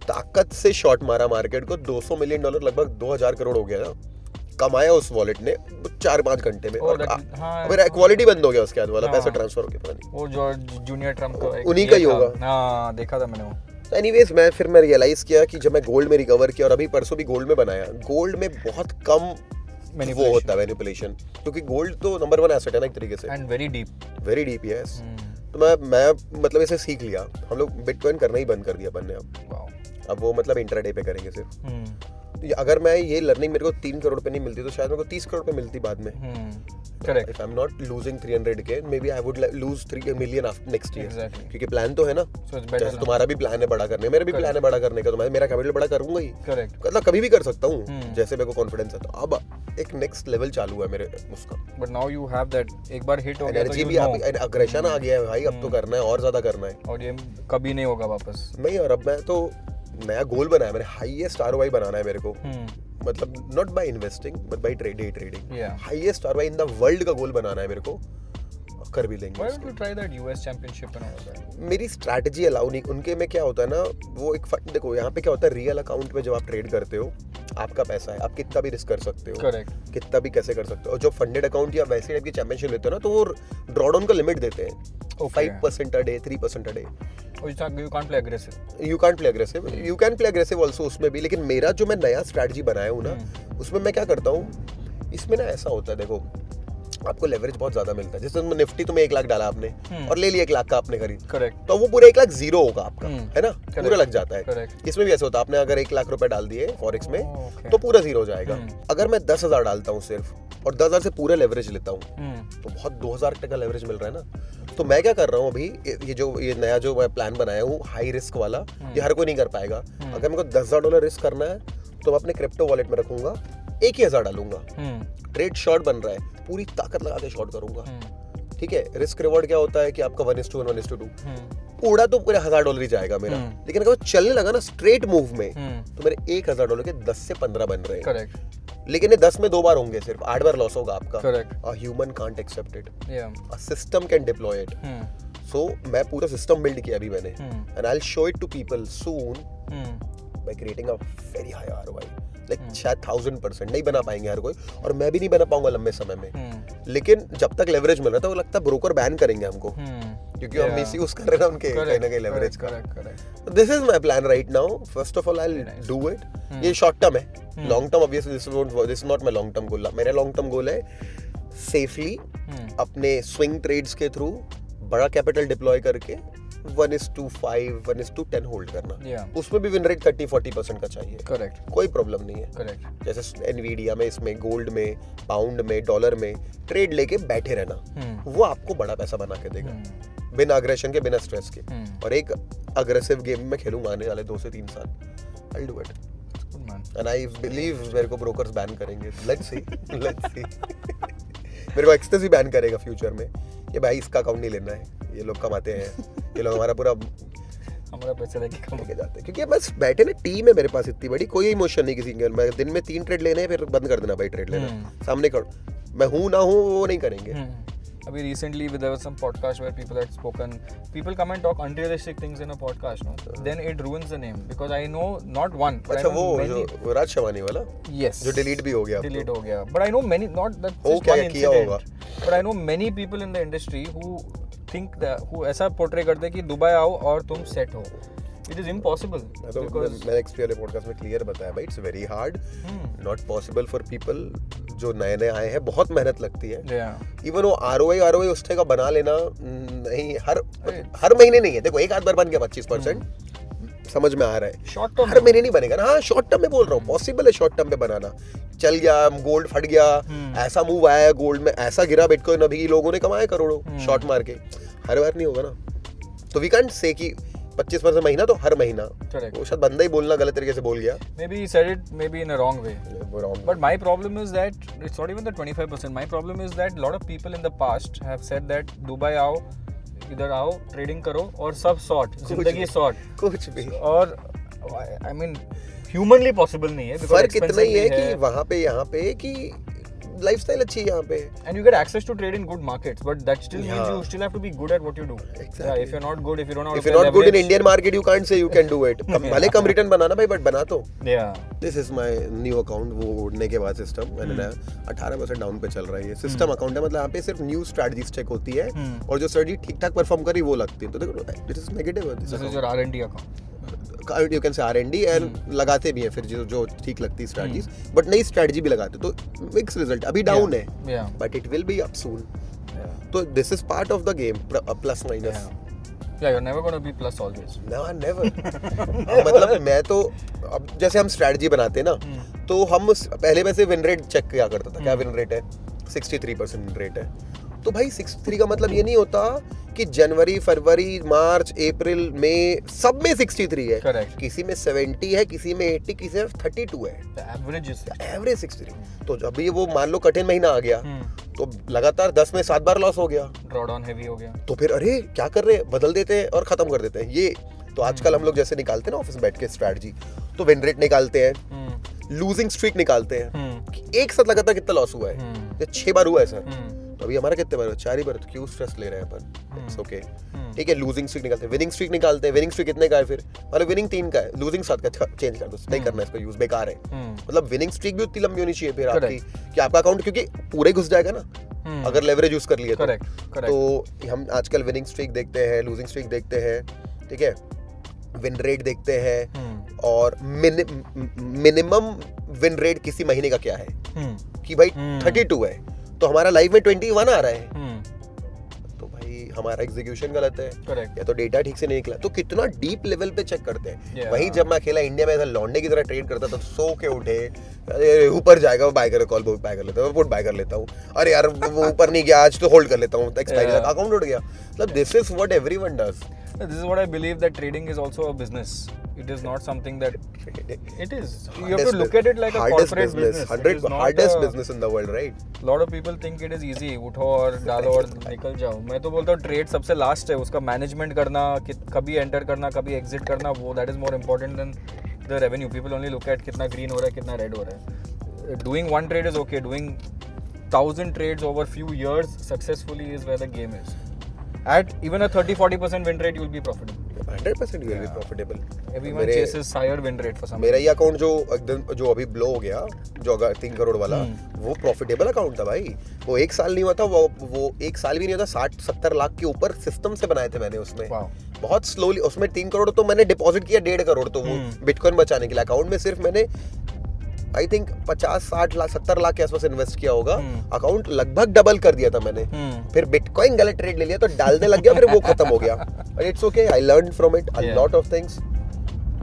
ताकत से शॉर्ट मारा मार्केट को, $200 मिलियन, लगभग 2000 करोड़ हो गया ना, कमाया उस वॉलेट ने 4-5 घंटे में। और फिर इक्वालिटी बंद हो गया, उसके बाद वाला पैसा ट्रांसफर हो गया, पता नहीं वो जो जूनियर ट्रम्प का उन्हीं का ही होगा। हाँ, देखा था मैंने वो। एनीवेज मैं रियलाइज किया कि जब मैं गोल्ड में रिकवर किया, और अभी परसों भी गोल्ड में बनाया, गोल्ड में बहुत कम वो होता है मैनिपुलेशन, क्योंकि गोल्ड तो नंबर 1 एसेट है ना एक तरीके से, एंड वेरी डीप, यस। तो मैं मतलब इसे सीख लिया। हम लोग बिटकॉइन करना ही बंद कर दिया अपन ने अब वो मतलब इंट्राडे पे करेंगे सिर्फ। अगर मैं ये लर्निंग मेरे को 3 करोड़ पे नहीं मिलती तो शायद मेरे को 30 करोड़ पे मिलती बाद में. Correct. If I'm not losing 300k, maybe I would lose 3 million after next year. Exactly. क्योंकि प्लान तो है ना. So it's better जैसे तुम्हारा भी प्लान है बड़ा करने का, मेरा भी प्लान है बड़ा करने का, तो मैं मेरा कैपिटल बड़ा करूंगा ही. करेक्ट. मतलब कभी भी कर सकता हूँ जैसे मेरे को कॉन्फिडेंस है. तो अब एक नेक्स्ट लेवल चालू है मेरे उसका. But now you have that, एक बार हिट हो गया तो एनर्जी यू भी नो. अग्रेशन आ गया है भाई. अब तो करना है और ज्यादा करना है. और ये कभी नहीं होगा वापस. नहीं, और अब मैं तो नया गोल बनाया मैंने. हाईएस्ट ROI बनाना है मेरे को. मतलब not by investing but by trading. Highest ROI in the world का गोल बनाना है मेरे को. कर भी लेंगे. Why don't you try that US championship and all that? मेरी स्ट्रैटेजी अलाउ नहीं. उनके में क्या होता है ना, वो एक देखो यहाँ पे क्या होता है, रियल अकाउंट में जब आप ट्रेड करते हो आपका पैसा है, आप कितना भी रिस्क कर सकते हो. करेक्ट. कितना भी कैसे कर सकते हो. और जो फंडेड अकाउंट या वैसे टाइप की चैंपियनशिप लेते हो ना, तो वो ड्रॉडाउन का लिमिट देते हैं. 5% a day, 3% a day. Oh, you can't play aggressive. You can't play aggressive. You can play aggressive also उसमें भी. लेकिन मेरा जो मैं नया स्ट्रैटेजी बनाया हूँ ना, उसमें मैं क्या करता हूँ, इसमें ना ऐसा होता है, देखो आपको लेवरेज बहुत ज्यादा मिलता है. जैसे निफ्टी तुम्हें 1 लाख डाला आपने और ले लिया 1 लाख का आपने खरीद. करेक्ट. तो वो पूरा 1 लाख जीरो होगा आपका, है ना. पूरा लग जाता है. करेक्ट. इसमें भी ऐसा होता है, आपने अगर 1 लाख रुपए डाल दिए फॉरेक्स में तो पूरा जीरो हो जाएगा. अगर मैं 10,000 डालता हूँ सिर्फ और 10,000 से पूरा लेवरेज लेता हूँ तो बहुत 2,000 टका लेवरेज मिल रहा है ना. तो मैं क्या कर रहा हूँ अभी, ये नया जो मैं प्लान बनाया हूँ हाई रिस्क वाला, ये हर कोई नहीं कर पाएगा. अगर मेरे को $10,000 रिस्क करना है तो मैं अपने क्रिप्टो वॉलेट में रखूंगा, 1,000 डालूंगा. ट्रेड शॉर्ट बन रहा है, पूरी ताकत लगा के शॉर्ट करूंगा. ठीक है. रिस्क रिवॉर्ड क्या होता है कि आपका 1:1, 1:2. उड़ा तो पूरे $1,000 ही जाएगा मेरा. लेकिन अगर चलने लगा ना स्ट्रेट मूव में तो मेरे $1,000 के 10 से 15 बन रहे हैं. करेक्ट. लेकिन ये 10 में 2 बार होंगे, सिर्फ 8 बार लॉस होगा आपका. Correct. A human can't accept it. Yeah. A system can deploy it. So मैं पूरा सिस्टम बिल्ड किया अभी मैंने, and I will show it to people soon by creating a very high ROI. Like शायद 1000% नहीं बना पाएंगे हर कोई, और मैं भी नहीं बना पाऊंगा लंबे समय में. लेकिन जब तक लेवरेज मिल रहा था, वो लगता है ब्रोकर बैन करेंगे हमको, क्योंकि हम मिस यूज कर रहे हैं ना उनके कहीं ना कहीं लेवरेज का. This is my plan right now. First of all I will do it. ये शॉर्ट टर्म है. Long term obviously this is not my long term goal. मेरा लॉन्ग टर्म गोल है सेफली अपने स्विंग ट्रेड्स के through बड़ा capital deploy करके 1:5, 1:10 hold करना. उसमें भी विन रेट 30-40% का चाहिए. करेक्ट. कोई प्रॉब्लम नहीं है. करेक्ट. जैसे एनवीडिया में, इसमें गोल्ड में, पाउंड में, डॉलर में ट्रेड लेके बैठे रहना, वो आपको बड़ा पैसा बना के देगा बिना अग्रेशन के, बिना स्ट्रेस के. और एक अग्रेसिव गेम में खेलूंगा आने वाले 2 से 3 साल. आई will do it. And I believe मेरे को ब्रोकर्स बैन करेंगे. Let's see. मेरे को एक्सटेंसी बैन करेगा फ्यूचर में कि भाई इसका अकाउंट नहीं लेना है, ये लोग कमाते हैं, ये लोग हमारा पैसा लेके कमा के जाते हैं. क्योंकि बस बैठे ना, टीम है मेरे पास इतनी बड़ी, कोई इमोशन नहीं किसी के. मैं दिन में 3 ट्रेड लेने हैं, फिर बंद कर देना भाई ट्रेड लेना. सामने करो, मैं हूँ ना हूँ वो नहीं करेंगे. Abhi recently there was some podcast where people had spoken, people come and talk unrealistic things in a podcast, no? Then it ruins the name, because I know not one, but अच्छा, I know many. वो राज शवानी वाला. Yes. जो delete भी हो गया. Delete हो गया. But I know many, not that just one incident. But I know many people in the industry who think that, who ऐसा portray करते हैं कि दुबई आओ और तुम set हो. It is impossible. मैंने XP वाले पॉडकास्ट में क्लियर बताया भाई, it's very hard, not possible for people जो नए नए आए हैं. बहुत मेहनत लगती है. इवन वो ROI उस का बना लेना नहीं, हर महीने नहीं है. देखो एक आध बार बन गया 25%, समझ में आ रहा है. शॉर्ट टर्म हर महीने नहीं बनेगा ना. हाँ, शॉर्ट टर्म में बोल रहा हूँ, पॉसिबल है शॉर्ट टर्म में बनाना. चल गया गोल्ड, फट गया, ऐसा मूव आया गोल्ड में, ऐसा गिरा बिटकॉइन, अभी लोगों ने कमाया करोड़ों शॉर्ट मार के. हर बार नहीं होगा ना. तो वी कांट से कि 25% महीना तो हर महीना. वो शायद बंदा ही बोलना गलत तरीके से बोल गया. Maybe he said it maybe in a wrong way. But my problem is that it's not even the 25%. My problem is that a lot of people in the past have said that Dubai आओ, इधर आओ, trading करो और सब sort, जिंदगी sort. कुछ भी. और I mean ह्यूमनली पॉसिबल नहीं है. फर्क इतना ही है कि वहाँ पे यहाँ पे कि लाइफस्टाइल अच्छी है यहाँ पे. And you get access to trade in good markets, but that still means you still have to be good at what you do. Exactly. Yeah, if you're not good, if you don't know how to if you're not good in Indian market, you can't say you can do it. भले कम return बनाना भाई, but बना तो. Yeah. This is my new account. वो उड़ने के बाद system मैंने 18% down पे चल रहा है. ये सिस्टम अकाउंट है, मतलब यहाँ पे सिर्फ न्यू स्ट्रेटजी चेक होती है और जो स्ट्रेटजी ठीक ठाक परफॉर्म करी वो लगती है. तो देखो, this is negative. This is your R&D account. You can say R&D and लगाते भी हैं फिर जो ठीक लगती है स्ट्रेटजीज, बट नई स्ट्रेटजी भी लगाते. तो मिक्स रिजल्ट. अभी डाउन है, but it will be up soon. तो this is part of the game, plus minus. Yeah, you're never going to be plus always. No, never. मतलब मैं तो अब जैसे हम स्ट्रेटजी बनाते हैं ना, तो हम पहले में से विन रेट चेक किया करता था. क्या विन रेट है? 63% विन रेट है. तो भाई 63 का मतलब ये नहीं होता कि जनवरी, फरवरी, मार्च, अप्रैल, मई सब में 63 है. Correct. किसी में 70 है, किसी में 80, किसी में 32 है. The average is average 63. तो जब भी वो मान लो कठिन महीना आ गया, तो लगातार 10 में 7 बार लॉस हो गया. drawdown heavy हो गया. तो फिर अरे क्या कर रहे हैं, बदल देते हैं और खत्म कर देते हैं. ये तो आजकल हम लोग जैसे निकालते हैं ना ऑफिस में बैठ के स्ट्रैटेजी, तो विन रेट निकालते हैं, लूजिंग स्ट्रीक निकालते हैं कि एक साथ लगातार कितना लॉस हुआ है. ये 6 बार हुआ है सर. तो अभी हमारा कितने बार? 4 ही बार. तो क्यों स्ट्रेस ले रहे हैं अपन? It's okay. ठीक है, लूजिंग स्ट्रीक निकालते हैं, विनिंग स्ट्रीक निकालते हैं. विनिंग स्ट्रीक कितने का है फिर? मतलब विनिंग 3 का है, लूजिंग 7 का. चेंज कर दो, नहीं करना है इसका यूज, बेकार है. मतलब विनिंग स्ट्रीक भी उतनी लंबी होनी चाहिए फिर आपकी कि आपका अकाउंट, क्योंकि पूरे घुस जाएगा ना अगर लेवरेज यूज कर लिए तो. तो हम आजकल विनिंग स्ट्रीक देखते हैं, लूजिंग स्ट्रीक देखते हैं, ठीक है, विन रेट देखते हैं, और मिनिमम विन रेट किसी महीने का क्या है कि भाई 32 है तो हमारा लाइव में 21 आ रहा है. तो भाई हमारा एग्जीक्यूशन गलत है या तो डेटा ठीक से नहीं निकला. तो कितना डीप लेवल पे चेक करते हैं. वहीं जब मैं अकेला इंडिया में ऐसा लौंडे की तरह ट्रेड करता था, सो के उठे, अरे ऊपर जाएगा वो बाय कर, कॉल बाय कर लेता हूँ, पुट बाय कर लेता हूँ, अरे यार वो ऊपर नहीं गया आज तो होल्ड कर लेता हूँ, एक्सपायरी तक अकाउंट उठ गया. मतलब this is what everyone does. This is what I believe, that trading is also a business. It is not something that it is. You have to look at it like a corporate business. 100 hardest business in the world, right? Lot of people think it is easy. उठो और डालो और निकल जाओ. मैं तो बोलता हूँ ट्रेड सबसे लास्ट है. उसका मैनेजमेंट करना, कभी एंटर करना, कभी एग्जिट करना, वो that is more important than the revenue. People only look at कितना green हो रहा है, कितना red हो रहा है. Doing one trade is okay. Doing 1000 trades over few years successfully is where the game is. At even a 30-40% win rate, you will be profitable. 100% you will be profitable. Everyone chases higher win rate for some. मेरा ये account जो एकदम जो अभी blow हो गया, जो 3 करोड़ वाला, वो प्रॉफिटेबल अकाउंट था भाई. वो 1 साल नहीं हुआ था, वो 1 साल भी नहीं हुआ था. 60-70 लाख के ऊपर सिस्टम से बनाए थे मैंने उसमें. बहुत स्लोली. उसमें 3 करोड़ तो मैंने डिपॉजिट किया, 1.5 करोड़ तो वो बिटकॉइन बचाने के लिए. अकाउंट में सिर्फ मैंने आई थिंक 50-60 लाख 70 लाख के आसपास इन्वेस्ट किया होगा. अकाउंट लगभग डबल कर दिया था मैंने. फिर बिटकॉइन गलत ट्रेड ले लिया तो डालने लग गया, फिर वो खत्म हो गया. But it's okay, I learn from it a lot of things.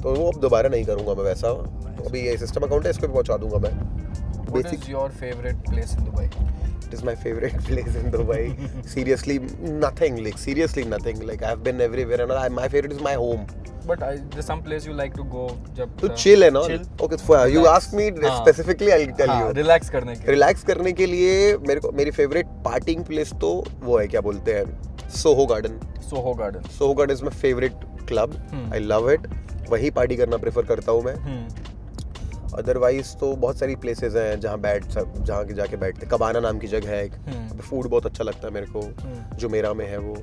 तो वो अब दोबारा नहीं करूंगा मैं वैसा. तो अभी ये सिस्टम अकाउंट है, इस पे पहुंचा दूंगा मैं. What is your favorite place in Dubai? It is my favorite place in Dubai. Seriously, nothing. Like seriously, nothing. Like I have been everywhere, and my favorite is my home. But there's some place you like to go जब to chill and all. Chill? Okay, so you ask me specifically, I'll tell you. Relax करने के. Relax करने के लिए मेरी favorite partying place तो वो है, क्या बोलते हैं, Soho Garden. Soho Garden. Soho Garden is my favorite club. I love it. वही पार्टी करना प्रेफर करता हूँ मैं. अदरवाइज तो बहुत सारी प्लेसेस हैं जहाँ जाके बैठते. कबाना नाम की जगह है एक. फूड बहुत अच्छा लगता है मेरे को, जो मेरा में है वो.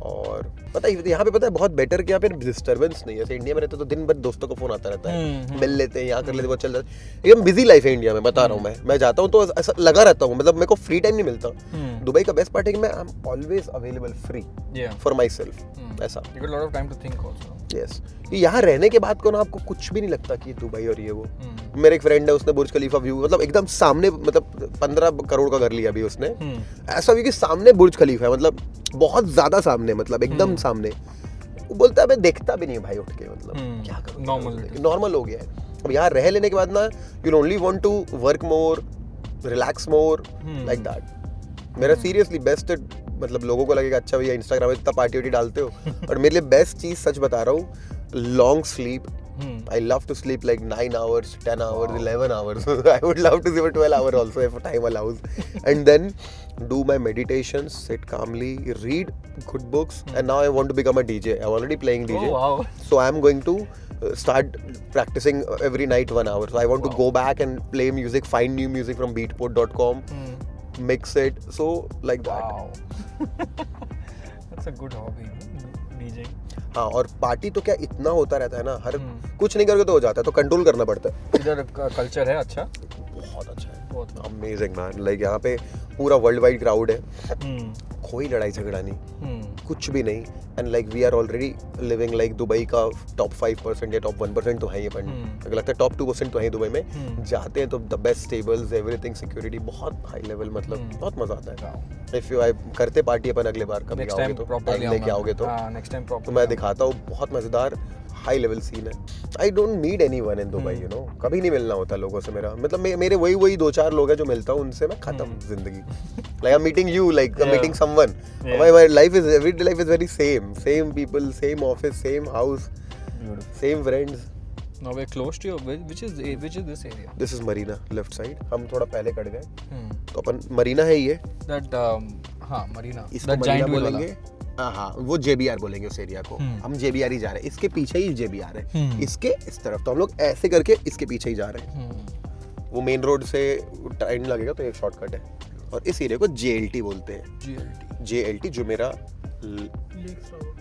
और पता है यहाँ पे, पता है बहुत बेटर कि यहाँ पे डिस्टर्बेंस नहीं है. जैसे इंडिया में रहते तो दिन भर दोस्तों का फोन आता रहता है, मिल लेते हैं, यहाँ कर लेते, बहुत चल जाता है. एकदम बिजी लाइफ है इंडिया में, बता रहा हूँ मैं जाता हूँ तो ऐसा लगा रहता हूँ. मतलब मेरे को फ्री टाइम नहीं मिलता. दुबई का बेस्ट पार्ट है कि मैं I am always available free for my self. ऐसा You get a lot of time to think also. Yes. यहाँ रहने के बाद को ना आपको कुछ भी नहीं लगता कि दुबई और ये वो. मेरे एक फ्रेंड है, उसने बुर्ज खलीफा व्यू, मतलब एकदम सामने, मतलब 15 करोड़ का घर लिया अभी उसने. ऐसा व्यू कि सामने बुर्ज खलीफा है, मतलब बहुत ज्यादा सामने, मतलब एकदम सामने. वो बोलता है मैं देखता भी नहीं भाई उठ के. मतलब क्या करूं, नॉर्मल हो गया है. अब यहाँ रह लेने के बाद ना, you only want to work more, relax more, like that. मेरा सीरियसली बेस्ट, मतलब लोगों को लगेगा अच्छा भैया इंस्टाग्राम में इतना पार्टी वार्टी डालते हो, और मेरे लिए बेस्ट चीज सच बता रहा हूँ, long sleep. I love to sleep like 9 hours, 10 hours, 11 hours. I would love to sleep for 12 hours also if time allows. And then do my meditations, sit calmly, read good books. And now I want to become a DJ. I'm already playing DJ. Oh, wow. So I'm going to start practicing every night 1 hour. So I want to go back and play music, find new music from beatport.com, mix it. So like that. Wow. That's a good hobby, DJ. हाँ, और party तो क्या इतना होता रहता है ना, हर कुछ नहीं करके तो हो जाता है, तो कंट्रोल करना पड़ता है. इधर कल्चर है अच्छा, बहुत अच्छा है, बहुत अमेजिंग मैन. लाइक यहाँ पे पूरा वर्ल्ड वाइड क्राउड है. कोई लड़ाई झगड़ा नहीं, कुछ भी नहीं, and like we are already living like Dubai का टॉप 5% या टॉप 1% तो है ही अपन, मुझे लगता है टॉप 2% तो है ही दुबई में। जाते हैं तो the best tables, everything, security बहुत हाई लेवल, मतलब बहुत मजा आता है। इफ यू करते पार्टी अपन अगले बार कभी आओगे तो, टाइम लेके आओगे तो नेक्स्ट टाइम तो मैं दिखाता हूँ, बहुत मजेदार हाई लेवल सीन है। I don't meet anyone in Dubai, you know, कभी नहीं मिलना होता लोगों से मेरा, मतलब मेरे वही 2-4 लोग हैं जो मिलता हूँ उनसे, मैं खत्म जिंदगी। Like I am meeting you, like meeting someone, my life is everyday life is very same people, same office, same house, same friends. Now we're close to your which is this area? This is Marina, left side. हम थोड़ा पहले cut गए, तो अपन मरीना है ये, That हाँ Marina, इसको that Marina giant wheel बोलेंगे, हाँ वो JBR बोलेंगे उस एरिया को। हम JBR ही जा रहे हैं, इसके पीछे ही JBR है, इसके इस तरफ, तो हम लोग ऐसे करके इसके पीछे ही जा रहे हैं। वो मेन रोड से ट्रेन लगेगा तो एक शॉर्टकट है, और इस एरिया को JLT बोलते हैं। JLT जो मेरा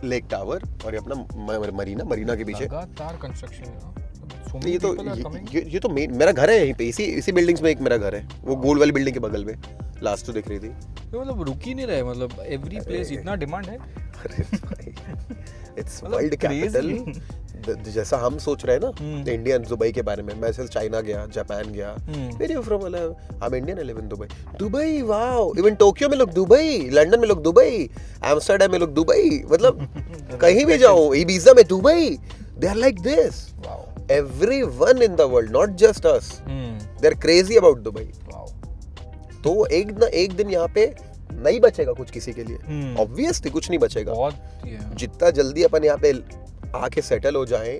लेक टावर और ये अपना मरीना के पीछे लगातार कंस्ट्रक्शन है। ये तो मेरा घर है यहीं पे, इसी बिल्डिंग्स में एक मेरा घर है, वो गोल्ड वाली बिल्डिंग के बगल में, लास्ट तो दिख रही थी। मतलब रुक ही नहीं रहे, मतलब एवरी प्लेस इतना डिमांड है। इट्स वर्ल्ड कैपिटल, जैसा हम सोच रहे हैं ना इंडिया दुबई के बारे में। मैं सिर्फ चाइना गया, जापान गया, where you from, I am Indian, I live in Dubai, wow, even Tokyo में लोग दुबई, लंदन में लोग दुबई, एम्स्टर्डम में लोग दुबई, मतलब कहीं भी जाओ, इबीजा में Dubai, they are like this. Everyone in the world, not just us, they're crazy about Dubai. तो एक दिन यहाँ पे नहीं बचेगा कुछ किसी के लिए, obviously कुछ नहीं बचेगा। जितना जल्दी अपन यहाँ पे आके सेटल हो जाएं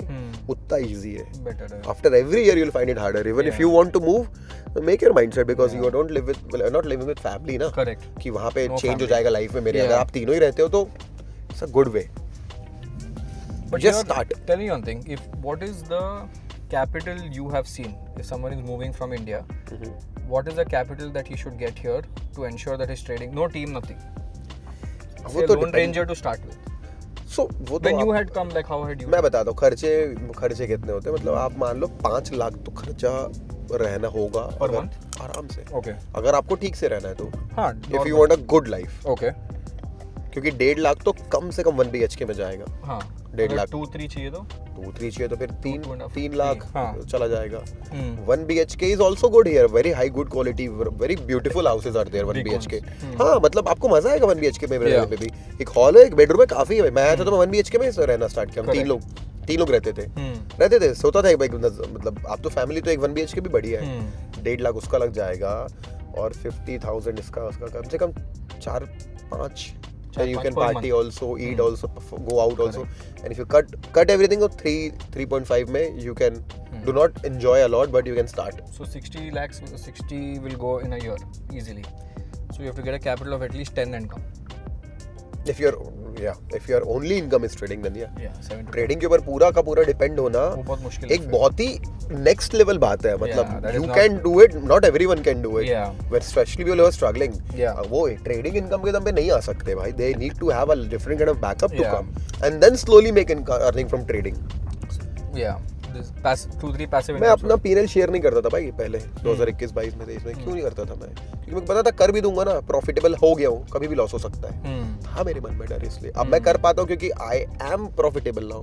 उतना इजी है। After every year you'll find it harder, even if you want to move, make your mindset, because you don't live with, well, not living with family ना, कि वहाँ पे चेंज हो जाएगा लाइफ में मेरे। अगर आप तीनों ही रहते हो तो it's a good way. But just start. Tell me one thing. If what is the capital you have seen? If someone is moving from India, what is the capital that he should get here to ensure that he's trading? No team, nothing. Say a lone ranger to start with. So वो तो when you had come, like how had you? मैं बताता हूँ खर्चे कितने होते हैं। मतलब आप मान लो 5 लाख तो खर्चा रहना होगा पर मंथ आराम से। Okay. अगर आपको ठीक से रहना है तो। हाँ। If you want a good life. Okay. क्योंकि 1.5 लाख तो कम से कम 1 BHK में जाएगा। हाँ। 1.5 लाख 2-3 चाहिए तो 2-3 चाहिए तो फिर 3 लाख हाँ। चला जाएगा। 1 BHK is also good here, very high good quality, very beautiful houses are there 1 BHK। हाँ मतलब आपको मजा आएगा 1 BHK में रहने में भी। एक हॉल है, एक बेडरूम है, काफी है। मैं आया था तो मैं 1 BHK में रहना स्टार्ट किया। हम 3 लोग रहते थे, सोता था एक भाई, मतलब आप तो फैमिली तो एक 1 BHK भी बढ़िया है। 1.5 लाख उसका लग जाएगा और 50,000 इसका कम से कम 4-5। Then you can party also, eat also, go out also, and if you cut everything of 3.5 में, you can do not enjoy a lot, but you can start. So 60 will go in a year easily. So you have to get a capital of at least 10 and come. If your only income is trading, then trading के ऊपर पूरा का पूरा depend होना बहुत मुश्किल है। एक बहुत ही नेक्स्ट लेवल बात है। मतलब you can do it, not everyone can do it. But especially people who are struggling, वो ट्रेडिंग इनकम के दम पे नहीं आ सकते भाई। They need to have a different kind of backup to come, and then slowly make earning from trading. This 2-3 passive income. मैं अपना P&L share नहीं करता था भाई पहले 2021-22 में। इसमें क्यों नहीं करता था मैं? क्योंकि मुझे पता था कर भी दूंगा ना, प्रॉफिटेबल हो गया हूँ, कभी भी लॉस हो सकता है। था मेरे मन में डर, इसलिए अब मैं कर पाता हूँ क्योंकि I am profitable now.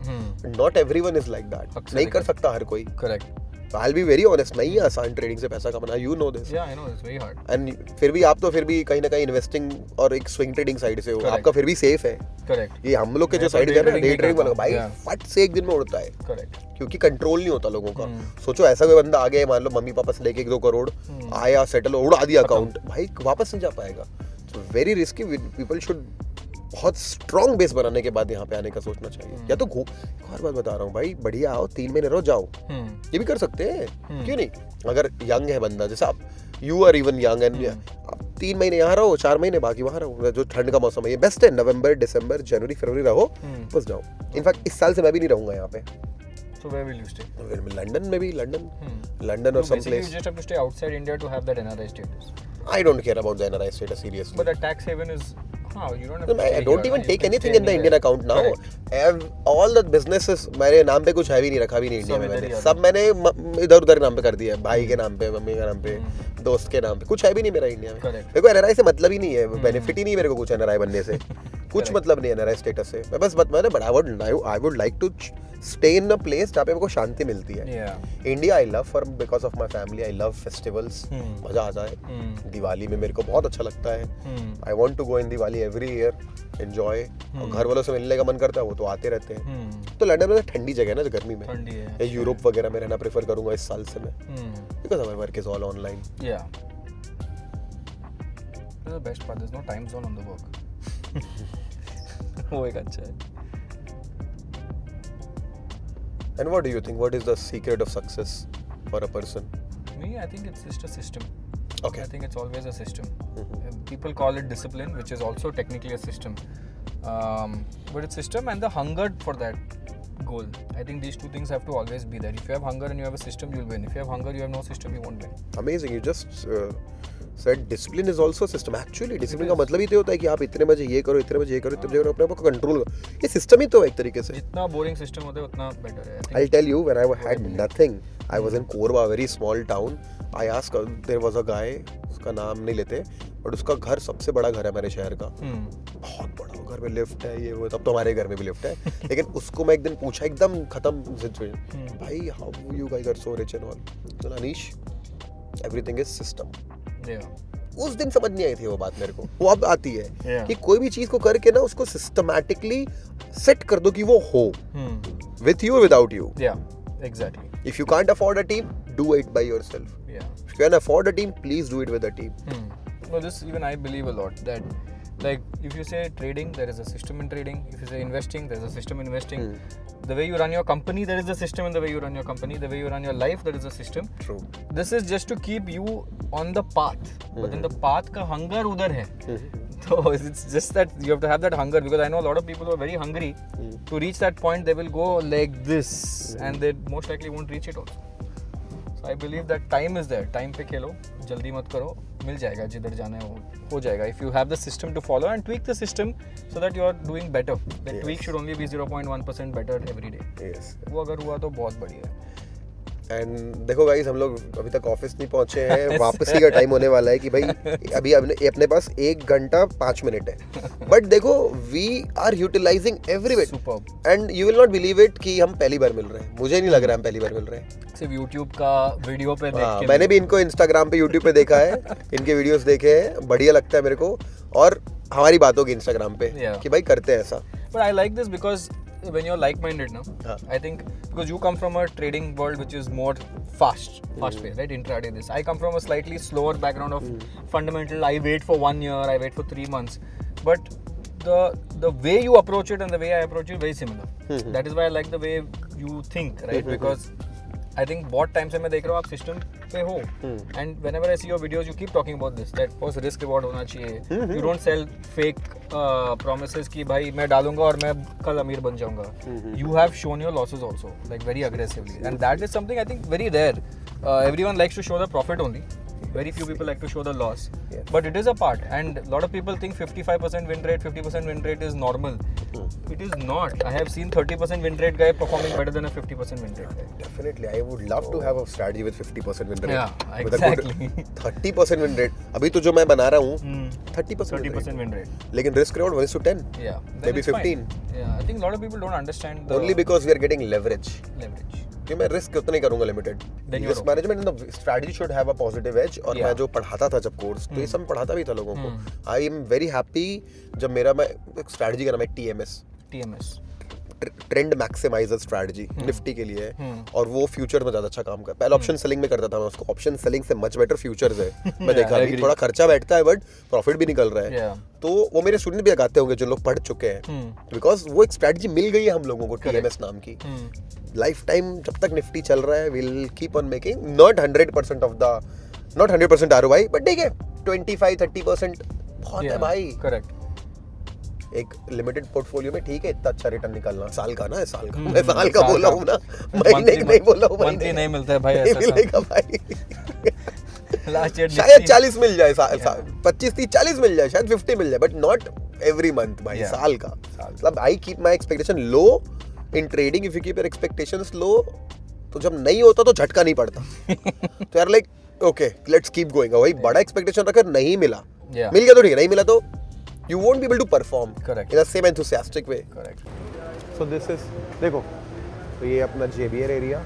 Not everyone is like that, नहीं कर सकता हर कोई। Correct. I'll be very honest, नहीं है आसान ट्रेडिंग से पैसा कमाना, you know this. Yeah, I know, it's very hard. And फिर भी आप तो फिर भी कहीं ना कहीं इन्वेस्टिंग और एक स्विंग ट्रेडिंग साइड से हो, आपका फिर भी सेफ है। करेक्ट। ये हम लोग के जो साइड है ना, डे ट्रेडिंग वाला भाई फट से एक दिन में उड़ता है। करेक्ट। क्योंकि कंट्रोल नहीं होता लोगों का। सोचो ऐसा कोई बंदा आ गया, मान लो मम्मी पापा से लेके 1-2 करोड़ आया, सेटल उड़ा दिया अकाउंट, भाई वापस नहीं जा पाएगा। So very risky, people should बहुत स्ट्रॉन्ग बेस बनाने के बाद यहाँ पे आने का सोचना चाहिए। या तो एक और बात बता रहा हूँ भाई, बढ़िया आओ 3 महीने रहो जाओ, ये भी कर सकते हैं, क्यों नहीं? अगर यंग है बंदा, जैसे आप you are even young and आप 3 महीने यहाँ रहो, 4 महीने बाकी वहाँ रहो। जो ठंड का मौसम है ये बेस्ट है, नवंबर, दिसंबर, जनवरी, फरवरी रहो, बस जाओ। इनफैक्ट इस साल से मैं भी नहीं रहूंगा यहाँ पे। So where will you stay? London में भी, London or some place. You just have to stay outside India to have that NRI status. I don't care about the NRI status seriously. But the tax haven is, you don't have to I don't even take anything in the Indian account now. All the businesses मेरे नाम पे कुछ है भी नहीं, रखा भी नहीं इंडिया में मैंने। सब मैंने इधर उधर नाम पे कर दिया है, भाई के नाम पे, मम्मी के नाम पे, दोस्त के नाम पे। कुछ है भी नहीं मेरा इंडिया में। मेरे को NRI से मतलब ही नहीं है, बेनिफिट ही नहीं मेरे को कुछ NRI बनने से। कुछ मतलब नहीं है NRI स्टेटस से। मैं बस मैंने but I would like to stay in a place जहाँ पे मेरे को शांति मिलती है। India I love for because of my family, I love festivals, मजा आता है। दिवाली में मेरे को बहुत अच्छा लगता है। I want to go in Diwali every year, enjoy. और घर वालों से मिलने का मन करता है, वो तो आते रहते हैं। तो लंदन में ठंडी जगह है ना, गर्मी में यूरोप वगैरह में रहना प्रेफर करूंगा इस साल से मैं, because my work is all online. The best part, there's no time zone on the work. वो एक अच्छा है। And what do you think? What is the secret of success for a person? Me, I think it's just a system. Okay. I think it's always a system. People call it discipline, which is also technically a system. But it's system and the hunger for that goal. I think these two things have to always be there. If you have hunger and you have a system, you'll win. If you have hunger, you have no system, you won't win. Amazing. You just said discipline is also a system. Actually, discipline का मतलब ही तो होता है कि आप इतने बजे ये करो, इतने बजे ये करो, इतने बजे अपने आप को कंट्रोल करो। ये सिस्टम ही तो है एक तरीके से। जितना बोरिंग सिस्टम होता है उतना बेटर है। I'll tell you, when I had nothing, I was in Korba, a very small town. I asked, there was a guy, उसका नाम नहीं लेते, बट उसका घर सबसे बड़ा घर है हमारे शहर का, बहुत बड़ा। घर में लिफ्ट है, ये वो, तब तो हमारे घर में भी लिफ्ट है। लेकिन उसको मैं एक दिन पूछा, एकदम खत्म सिचुएशन, भाई how you guys are so rich and all. तो अनीश, एवरीथिंग इज सिस्टम। उस दिन समझ नहीं आई थी वो बात मेरे को, वो अब आती है कि कोई भी चीज को करके ना उसको सिस्टमैटिकली सेट कर दो कि वो हो, with you without you. Exactly. If you can't afford a team, do it by yourself. If you can afford a team, please do it with a team. Well, this even I believe a lot that, like, if you say trading, there is a system in trading. If you say investing, there is a system in investing. The way you run your company, there is a system in the way you run your company. The way you run your life, there is a system. True. This is just to keep you on the path. But then the path ka hunger udhar hai. So it's just that you have to have that hunger, because I know a lot of people who are very hungry to reach that point. They will go like this and they most likely won't reach it also. So I believe that time is there. Time पे खेलो, जल्दी मत करो, मिल जाएगा जिधर जाना है वो हो जाएगा. If you have the system to follow and tweak the system so that you are doing better. The tweak should only be 0.1% better every day. Yes. वो अगर हुआ तो बहुत बढ़िया है. एंड देखो गाइस, हम लोग अभी तक ऑफिस नहीं पहुंचे हैं, वापसी का टाइम होने वाला है कि भाई अभी अपने पास 1 घंटा 5 मिनट है, बट देखो we are utilising every bit and you will not believe it कि हम पहली बार मिल रहे हैं. मुझे नहीं लग रहा है हम पहली बार मिल रहे हैं. सिर्फ यूट्यूब का वीडियो पे देख के मैंने भी इनको इंस्टाग्राम पे यूट्यूब पे देखा है, इनके वीडियोस देखे हैं, बढ़िया लगता है मेरे को, और हमारी बात होगी इंस्टाग्राम पे कि भाई करते हैं ऐसा. But I like this because when you're like-minded now, I think because you come from a trading world which is more fast-paced, right? Intraday this. I come from a slightly slower background of fundamental. I wait for 1 year, I wait for 3 months, but the way you approach it and the way I approach it very similar. That is why I like the way you think, right? Because I think बहुत time से मैं देख रहा हूँ आप system पे हो, and whenever I see your videos you keep talking about this, that first risk reward होना चाहिए. You don't sell fake promises कि भाई मैं डालूंगा और मैं कल अमीर बन जाऊंगा. You have shown your losses also, like very aggressively, and that is something I think very rare. Everyone likes to show the profit only. Very few people like to show the loss, but it is a part, and a lot of people think 55% win rate, 50% win rate is normal. It is not. I have seen 30% win rate guy performing better than a 50% win rate guy. Definitely, I would love to have a strategy with 50% win rate. Yeah, exactly. 30% win rate. अभी तो जो मैं बना रहा हूँ 30% win rate. लेकिन risk reward 1:10. Yeah. Maybe 15. Yeah, I think a lot of people don't understand the only because we are getting leverage. कि मैं रिस्क उतना ही करूंगा limited. Risk management in the strategy should have a positive edge. और मैं जो पढ़ाता था जब कोर्स, तो ये सब पढ़ाता भी था लोगों को. आई एम वेरी हैप्पी जब मैं स्ट्रेटजी का नाम है TMS, trend maximiser strategy, Nifty के लिए है, और वो फ्यूचर में ज्यादा अच्छा काम कर. पहले ऑप्शन सेलिंग में करता था मैं उसको. ऑप्शन सेलिंग से मच बेटर फ्यूचर्स है. मैं देखा अभी थोड़ा खर्चा बैठता है बट प्रॉफिट भी निकल रहा है. तो वो मेरे स्टूडेंट भी लगाते होंगे जो लोग पढ़ चुके हैं, बिकॉज वो एक स्ट्रेटजी मिल गई है हम लोगों को TMS नाम की. लाइफ टाइम जब तक निफ्टी चल रहा है will keep on making not 100% ROI, but ठीक है 25-30% बहुत है भाई. करेक्ट. एक लिमिटेड पोर्टफोलियो में ठीक है इतना अच्छा रिटर्न निकालना. साल का ना, साल का मैं साल का बोला हूँ ना, महीने नहीं बोला हूँ. मंथली नहीं मिलता है भाई, ऐसा मिलेगा भाई. लास्ट ईयर शायद 40 मिल जाए, 25-30-40 मिल जाए, शायद 50 मिल जाए, बट नॉट एवरी मंथ भाई. साल का मतलब I keep my expectation low in trading. If you keep your expectations low, तो जब नहीं होता तो झटका नहीं पड़ता. तो यार like okay let's keep going. वही बड़ा एक्सपेक्टेशन रखकर नहीं मिला, मिल गया तो ठीक है, नहीं मिला तो you won't be able to perform Correct. in the same enthusiastic way. Correct. So this is, देखो, तो ये अपना JBR एरिया,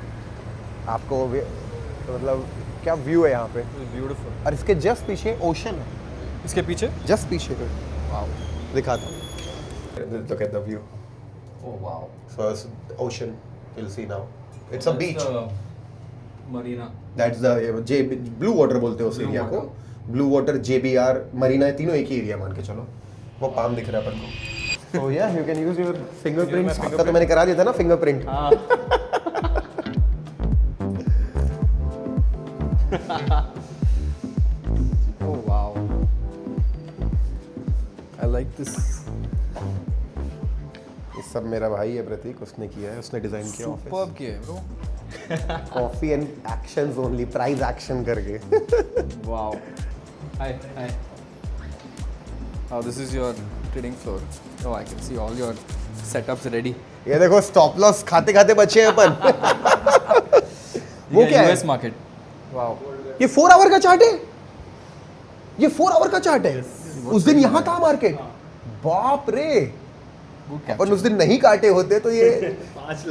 आपको तो मतलब क्या व्यू है यहाँ पे, Beautiful. और इसके जस्ट पीछे ओशन है, इसके पीछे? जस्ट पीछे पे, Wow. दिखाता हूँ. Look at the view. Oh wow. So it's ocean, you'll see now. It's a beach. Marina. That's the blue water बोलते हैं उस Blue एरिया को. water. Blue water, JBR, Marina है, तीनों एक ही एरिया मान के चलो. वो पाम दिख रहा है अपन को. So yeah, you can use your fingerprints. आपका तो मैंने करा दिया था ना fingerprint. Oh wow. I like this. ये सब मेरा भाई है प्रतीक, उसने किया है, उसने डिजाइन किया ऑफिस. Superb किया है bro. Coffee and actions only, price action करके. Wow. Hi. Oh, this is your trading floor. Oh, I can see all your setups ready. ये देखो स्टॉप लॉस खाते खाते बचे हैं अपन. वो क्या है? US market. Wow. ये 4 आवर का चार्ट है. ये 4 आवर का चार्ट है. उस दिन यहाँ था मार्केट. बाप रे. अपन उस दिन नहीं काटे होते तो ये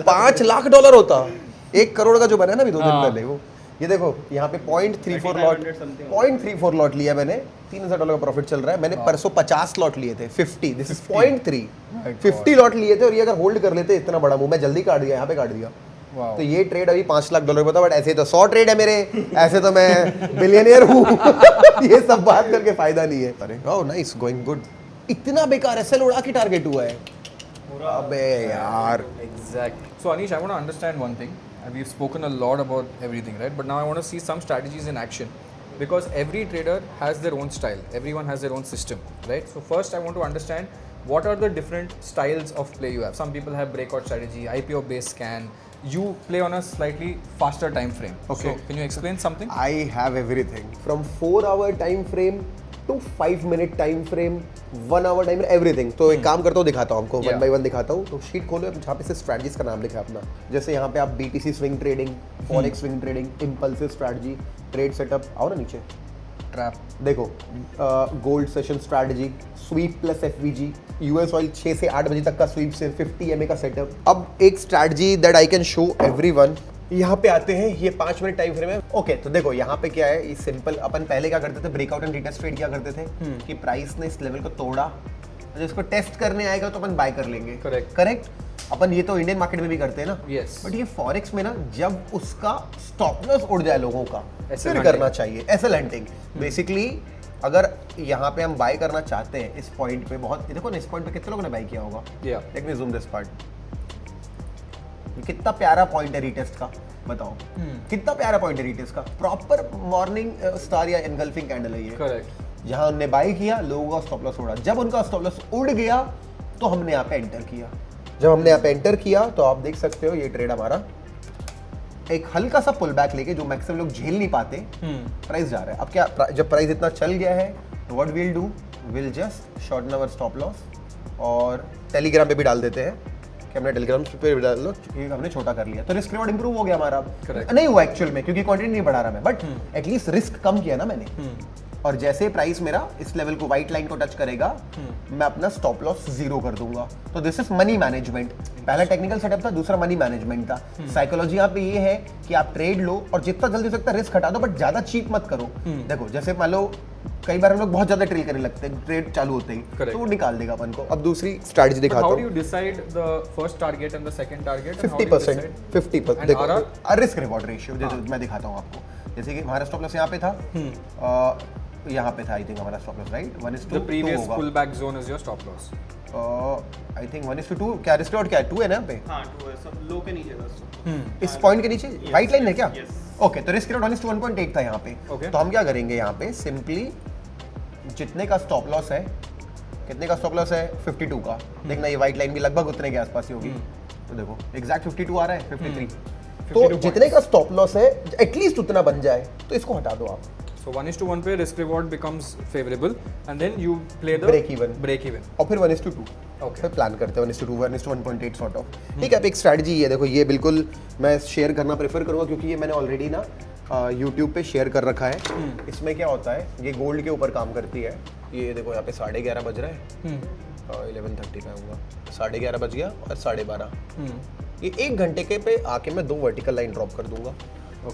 5 लाख डॉलर होता. 1 करोड़ का जो बना है ना अभी 2 दिन पहले वो. ये देखो यहाँ पे 0.34 लॉट लिया मैंने. $3,000 का प्रॉफिट चल रहा है. मैंने परसों 50 लॉट लिए थे. 50, दिस इज 0.3. 50 लॉट लिए थे और ये अगर होल्ड कर लेते इतना बड़ा मूव, मैं जल्दी काट दिया, यहाँ पे काट दिया. Wow. तो ये ट्रेड अभी $5 लाख का था, बट ऐसे तो 100 ट्रेड है मेरे, ऐसे तो मैं बिलियनियर हूँ. ये सब बात करके फायदा नहीं है. अरे ओह नाइस, गोइंग गुड. इतना बेकार है, सेल उड़ा के टारगेट हुआ है. अबे यार. Exactly. So Anish, I want to understand one thing. And we've spoken a lot about everything, right? But now I want to see some strategies in action, because every trader has their own style. Everyone has their own system, right? So first, I want to understand what are the different styles of play you have. Some people have breakout strategy, IPO based scan. You play on a slightly faster time frame. Okay. So can you explain something? I have everything from 4-hour time frame to 5-minute time frame, 1-hour time frame, everything. तो एक काम करता हूँ, दिखाता हूँ आपको, 1 by 1 दिखाता हूँ. तो शीट खोलो, जहाँ पे से स्ट्रैटेजीज का नाम लिखा है अपना. जैसे यहाँ पे आप BTC swing trading, forex swing trading, impulsive strategy, trade setup. आओ ना नीचे. Trap. देखो gold session strategy, sweep plus FVG, US oil 6 से 8 बजे तक का स्वीप से 50 MA का सेटअप. अब एक strategy that I can show everyone. यहाँ पे आते हैं, ये 5 मिनट टाइम फ्रेम है. ओके, तो देखो यहाँ पे क्या है, ये सिंपल. अपन पहले क्या करते थे, ब्रेकआउट एंड रिटेस्ट ट्रेड क्या करते थे कि प्राइस ने इस लेवल को तोड़ा, तो इसको टेस्ट करने आएगा तो अपन बाय कर लेंगे. करेक्ट. अपन ये तो इंडियन मार्केट में भी करते हैं ना. Yes. बट ये फॉरेक्स में ना, जब उसका स्टॉप लॉस उड़ जाए लोगों का, ऐसे फिर करना चाहिए. SL hunting basically. अगर यहाँ पे हम बाय करना चाहते हैं इस पॉइंट पे, बहुत देखो ना, इस पॉइंट पे कितने लोगों ने बाय किया होगा. Let me zoom this part. कितना प्यारा पॉइंट है रीटेस्ट का, बताओ. कितना प्यारा पॉइंट है रीटेस्ट का. प्रॉपर मॉर्निंग स्टार या एनगल्फिंग कैंडल है ये. Correct. जहां उन्होंने बाय किया, लोगों का स्टॉप लॉस उड़ा. जब उनका स्टॉप लॉस उड़ गया तो हमने यहाँ पे एंटर किया. जब हमने यहाँ पे एंटर किया तो आप देख सकते हो ये ट्रेड हमारा एक हल्का सा पुल बैक लेके, जो मैक्सिमम लोग झेल नहीं पाते, प्राइस जा रहा है. अब क्या, जब प्राइस इतना चल गया है तो what we'll do, will just shorten our stop loss. और टेलीग्राम पे भी डाल देते हैं कि हमने टेलीग्राम पे भी डाल लो, क्योंकि हमने छोटा कर लिया. तो रिस्क रिवॉर्ड इंप्रूव हो गया हमारा. नहीं हुआ एक्चुअल में, क्योंकि क्वांटिटी नहीं बढ़ा रहा मैं, बट एटलीस्ट रिस्क कम किया ना मैंने. और जैसे प्राइस मेरा इस लेवल को, व्हाइट लाइन को टच करेगा, मैं अपना स्टॉप लॉस 0 कर दूंगा. तो दिस इज मनी मैनेजमेंट. पहला टेक्निकल सेटअप था, दूसरा मनी मैनेजमेंट था. साइकोलॉजी यहाँ पे ये है कि आप ट्रेड लो और जितना जल्दी हो सकता है रिस्क हटा दो, बट ज्यादा चीप मत करो. देखो जैसे मान लो कई बार हम लोग बहुत ज्यादा ट्रेड करने लगते हैं, ट्रेड चालू होते ही, तो वो निकाल देगा अपन को. अब दूसरी स्ट्रैटेजी दिखाता हूं. How do you decide the first target and the second target? 50%. 50%. देखो RR? रिस्क रिवॉर्ड रेशियो मैं दिखाता हूँ आपको. जैसे कि हमारा स्टॉप लॉस यहाँ पे था, यहाँ पे था आई थिंक हमारा stop loss, right. 1:2. The previous pullback zone is your stop loss. I think 1:2. क्या रिस्क रिवॉर्ड क्या है, 2 है ना यहाँ पे. हाँ 2 है, सब लो के नीचे बस. इस पॉइंट के नीचे व्हाइट लाइन है क्या. ओके, तो रिस्क रिवॉर्ड 1:1.8 था यहाँ पे. Okay. तो हम क्या करेंगे यहाँ पे, सिंपली जितने का स्टॉप लॉस है, कितने का स्टॉप लॉस है, 52 का. देखना ये व्हाइट लाइन भी लगभग उतने के आसपास ही होगी. तो देखो एग्जैक्ट 52 आ रहा है, 53. तो जितने का स्टॉप लॉस है एटलीस्ट उतना बन जाए, तो इसको हटा दो आप. So 1:1 पे risk reward becomes favorable and then you play the Break even. और फिर 1:2. Okay. फिर प्लान करते हैं 1:2, 1:1.8 सॉर्ट ऑफ. ठीक है, अब एक स्ट्रैटेजी है. देखो ये बिल्कुल मैं शेयर करना प्रेफर करूँगा, क्योंकि ये मैंने ऑलरेडी ना यूट्यूब पे शेयर कर रखा है. इसमें क्या होता है, ये गोल्ड के ऊपर काम करती है. ये देखो यहाँ पे 11:30 बज रहा है, 11:30 पे आऊँगा, 11:30 बज गया और 12:30, ये 1 घंटे के पे आके मैं 2 वर्टिकल लाइन ड्रॉप कर दूंगा।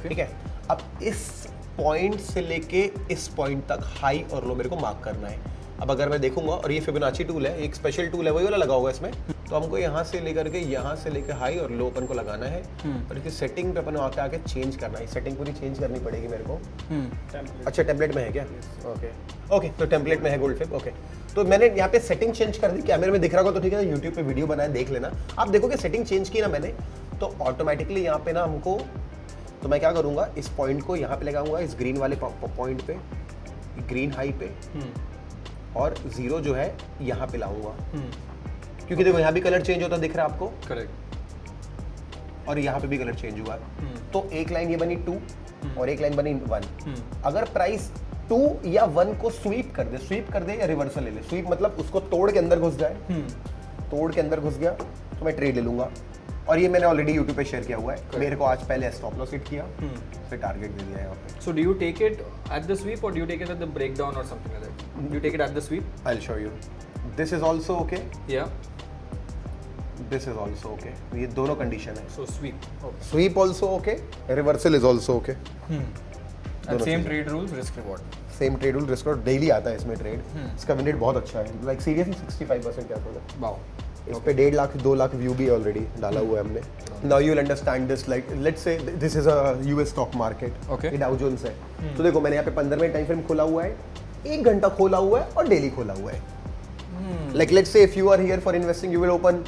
ठीक है, अब इस पॉइंट से लेके इस पॉइंट तक हाई और लो मेरे को मार्क करना है। अब अगर मैं देखूंगा, और ये फिबोनाची टूल है, एक स्पेशल टूल है, वही वाला लगा होगा इसमें, तो हमको यहाँ से लेकर के यहाँ से लेकर हाई और लो अपन को लगाना है, और इसकी सेटिंग पे अपन आके आके चेंज करना है। सेटिंग पूरी चेंज करनी पड़ेगी मेरे को। अच्छा, टेम्पलेट में है क्या? ओके, तो टेम्पलेट में है गोल्ड फिब। ओके, तो मैंने यहाँ पे सेटिंग चेंज कर दी, कैमरे में दिख रहा होगा तो ठीक है, यूट्यूब पे वीडियो बनाया देख लेना। आप देखोगे सेटिंग चेंज की ना मैंने, तो ऑटोमेटिकली यहाँ पे ना हमको, तो मैं क्या करूँगा, इस पॉइंट को यहाँ पे लगाऊंगा, इस ग्रीन वाले पॉइंट पे, ग्रीन हाई पे, और 0 जो है यहाँ पे लाऊंगा, क्योंकि देखो यहाँ भी कलर चेंज होता दिख रहा है आपको। करेक्ट। और यहाँ पे भी कलर चेंज हुआ, तो एक लाइन ये बनी 2 और एक लाइन बनी 1। अगर प्राइस 2 या 1 को स्वीप कर दे या रिवर्सल ले ले, स्वीप मतलब उसको तोड़ के अंदर घुस जाए, तोड़ के अंदर घुस गया तो मैं ट्रेड ले लूंगा। और ये मैंने ऑलरेडी यूट्यूब पे शेयर किया हुआ है। मेरे को आज पहले स्टॉप लॉस हिट किया, फिर टारगेट दे दिया यहाँ पे। So do you take it at the sweep or do you take it at the breakdown or something like that? Do you take it at the sweep? I'll show you. This is also okay. Yeah. This is also okay. ये दोनों condition है। So sweep. Okay. Sweep also okay. Reversal is also okay. And same trade rules, risk reward. Same trade rule, risk reward daily आता है इसमें trade. इसका win rate बहुत अच्छा है, लाइक सीरियसली 65% क्या बोला। Wow. इस पे 1.5 लाख 2 लाख व्यू भी ऑलरेडी डाला हुआ है हमने। Now you will understand this, like let's से this is a US stock market. Okay. ये डाउ जोन्स है। तो देखो मैंने यहाँ पे 15 मिनट टाइम फ्रेम खोला हुआ है, 1 घंटा खोला हुआ है और डेली खोला हुआ है। Like let's say if you are here for investing you will open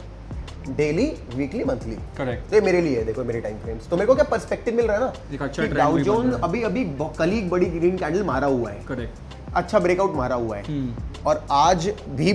daily, weekly, monthly. Correct. तो ये मेरे लिए है, देखो मेरे टाइम फ्रेम्स। तो मेरे को क्या पर्सपेक्टिव मिल रहा है एक ना अच्छा कि trend डाउ भी बन जोन रहा है। अभी अभी कल ही एक बड़ी ग्रीन कैंडल मारा हुआ है, Correct. अच्छा ब्रेकआउट मारा हुआ है, और आज भी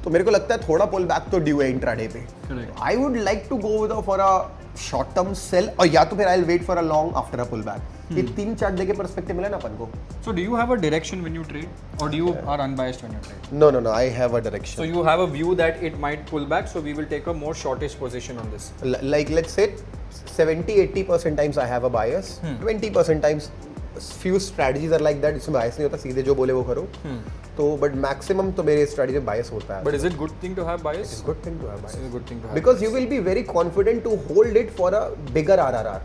तो मेरे को लगता है थोड़ा पुल बैक तो ड्यू है इंट्राडे पे। Correct. I would like to go with for a short term sell, और या तो फिर I will wait for a long after a pull back. ये 3 चार्ट देके पर्सपेक्टिव मिला ना अपन को। So do you have a direction when you trade or do you are unbiased when you trade? नो, I have a So direction. you have a view that it might pull back, so we will take a more shortish position on this. Like let's say 70-80% times I have a bias, 20% times few strategies are like that, इसमें bias नहीं होता, सीधे जो बोले वो करो। तो but maximum तो मेरे strategy में bias होता है। But is it good thing to have bias? It's good thing to have bias. It's a good thing to have. Because you will be very confident to hold it for a bigger RRR.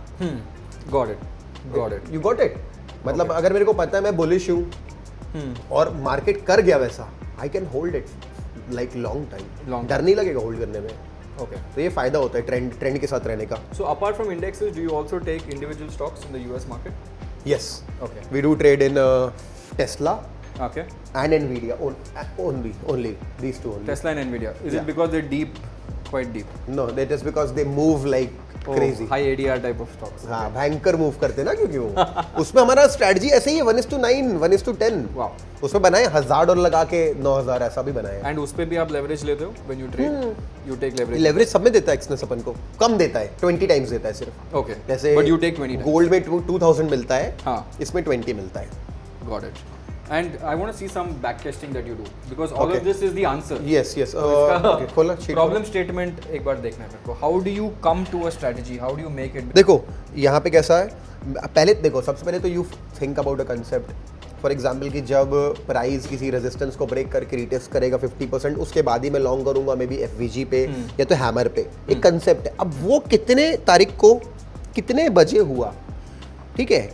Got it. Got it. You got it? मतलब अगर मेरे को पता है मैं bullish हूँ और market कर गया वैसा, I can hold it like long time. डर नहीं लगेगा होल्ड करने में। Okay. तो ये फायदा होता है ट्रेंड के साथ रहने का। So apart from indexes, do you also take individual stocks in the US market? Yes. Okay. We do trade in Tesla Okay. and Nvidia only these two only. Tesla and Nvidia. Is Yeah. it because they're deep, quite deep? No, that is because they move like crazy. High ADR type of stocks. हाँ, भयंकर move करते हैं ना, क्योंकि वो उसमें हमारा strategy ऐसे ही है 1:9, 1:10। Wow. उसमें बनाए $1000 लगा के 9000 ऐसा भी बनाए। And उस पे भी आप leverage लेते हो when you trade? You take leverage. Leverage सब में देता है एक्सनेस अपन को, कम देता है, 20 टाइम्स देता है सिर्फ। Okay. जैसे But you take 20 times. Gold में 2000 मिलता है, हाँ. इसमें 20 मिलता है। Got it. And I want to see some back testing that you do because all Okay. of this is the answer. Yes. इसका Okay, खोला sheet problem statement एक बार देखना है मेरे को. How do you come to a strategy? How do you make it? देखो यहाँ पे कैसा है, पहले देखो सबसे पहले तो you think about a concept. For example कि जब प्राइस किसी रेजिस्टेंस को ब्रेक करके रिटेस्ट करेगा 50%, उसके बाद ही मैं लॉन्ग करूंगा मे बी एफवीजी पे या तो हैमर पे। एक कंसेप्ट है, अब वो कितने तारीख को कितने बजे हुआ, ठीक है,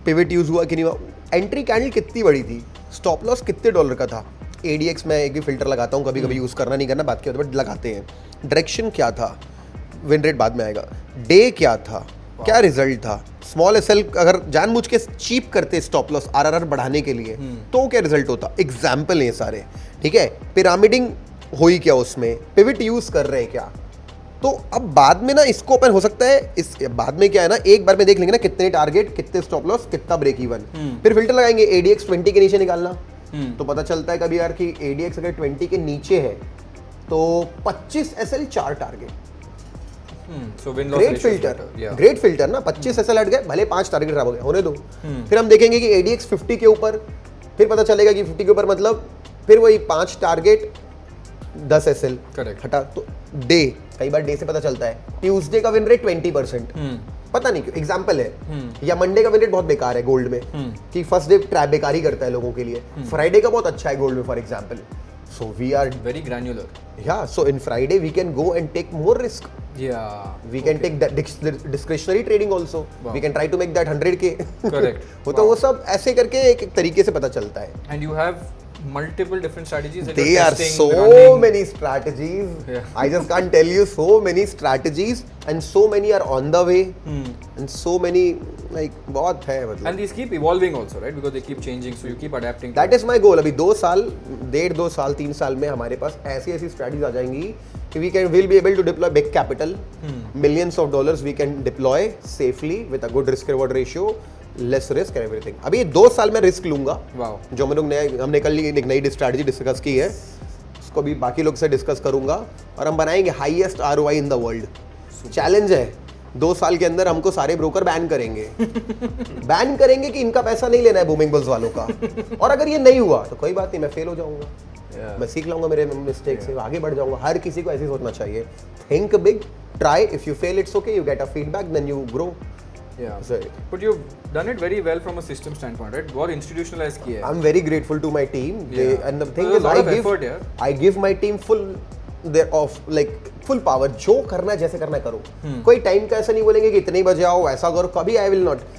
पिवट यूज हुआ कि नहीं हुआ, एंट्री कैंडल कितनी बड़ी थी, स्टॉप लॉस कितने डॉलर का था। एडीएक्स में एक भी फिल्टर लगाता हूँ, कभी कभी यूज़ करना नहीं करना बात की होती है, बट लगाते हैं। डायरेक्शन क्या था, विन रेट बाद में आएगा, डे क्या था, क्या रिजल्ट था, स्मॉल एसएल अगर जानबूझ के चीप करते स्टॉप लॉस आरआरआर बढ़ाने के लिए तो क्या रिजल्ट होता, एग्जाम्पल ये सारे, ठीक है। पिरामिडिंग हुई क्या उसमें, पिविट यूज कर रहे हैं क्या, तो अब बाद में ना इसको ओपन हो सकता है, इस बाद में क्या है ना, एक बार में देख लेंगे ना कितने टारगेट, कितने स्टॉप लॉस, कितना ब्रेक इवन, फिर फिल्टर लगाएंगे एडीएक्स 20 के नीचे निकालना, तो पता चलता है कभी यार कि एडीएक्स अगर 20 के नीचे है तो 25 SL 4 target. So win loss great ratio is filter, better. Yeah. Great filter ना, 25 एसएल हट गए, भले 5 टारगेट खराब हो गए, होने दो। फिर हम देखेंगे कि एडीएक्स 50 के ऊपर, फिर पता चलेगा कि 50 के ऊपर मतलब फिर वही 5 टारगेट 10 एसएल Correct. हटा, तो डे, कई बार डे से पता चलता है, ट्यूसडे का विन रेट 20%, पता नहीं क्यों, एग्जाम्पल है, या मंडे का विन रेट बहुत बेकार है गोल्ड में, कि फर्स्ट डे ट्रैप बेकार ही करता है लोगों के लिए, फ्राइडे का बहुत अच्छा है गोल्ड में for example. So we are Very granular. yeah. So in Friday we can go and take more risk. Yeah. We can take that discretionary trading also. Wow. We can try to make that 100k. Correct. वो तो वो सब ऐसे करके एक एक तरीके से पता चलता है. And you have multiple different strategies that There you're are testing, so running. many strategies. Yeah. I just can't tell you so many strategies, and so many are on the way, and so many like बहुत है मतलब. And these keep evolving also, right? Because they keep changing, so you keep adapting. That is my goal. अभी 2 साल, 1.5 साल 3 साल में हमारे पास ऐसी ऐसी strategies आ जाएंगी कि we'll be able to deploy big capital, millions of dollars we can deploy safely with a good risk reward ratio, less risk and everything. अभी 2 साल में रिस्क लूंगा. Wow. जो हमने कल एक नई स्ट्रैटेजी डिस्कस की है, उसको भी बाकी लोग से डिस्कस करूंगा और हम बनाएंगे highest ROI in the world. Challenge है, 2 साल के अंदर हमको सारे ब्रोकर बैन करेंगे. बैन करेंगे कि इनका पैसा नहीं लेना है बूमिंग बुल्स वालों का. और अगर ये नहीं हुआ तो कोई बात नहीं, मैं फेल हो जाऊंगा. मैं सीख लाऊंगा मेरे मिस्टेक से, आगे बढ़ जाऊंगा. हर किसी को ऐसे ही सोचना चाहिए. Think big, try. If you fail it's okay, you get a feedback, then you grow. Yeah. So, But you've done it very well from a system standpoint, right? बहुत institutionalized किया है. I'm very grateful to my team. Yeah. And the thing There's is, a lot of effort, yeah. I give my team full power. जो करना है जैसे करना है करो. कोई टाइम का ऐसा नहीं बोलेंगे कि इतने ही बजे आओ, ऐसा करो. कभी I will not.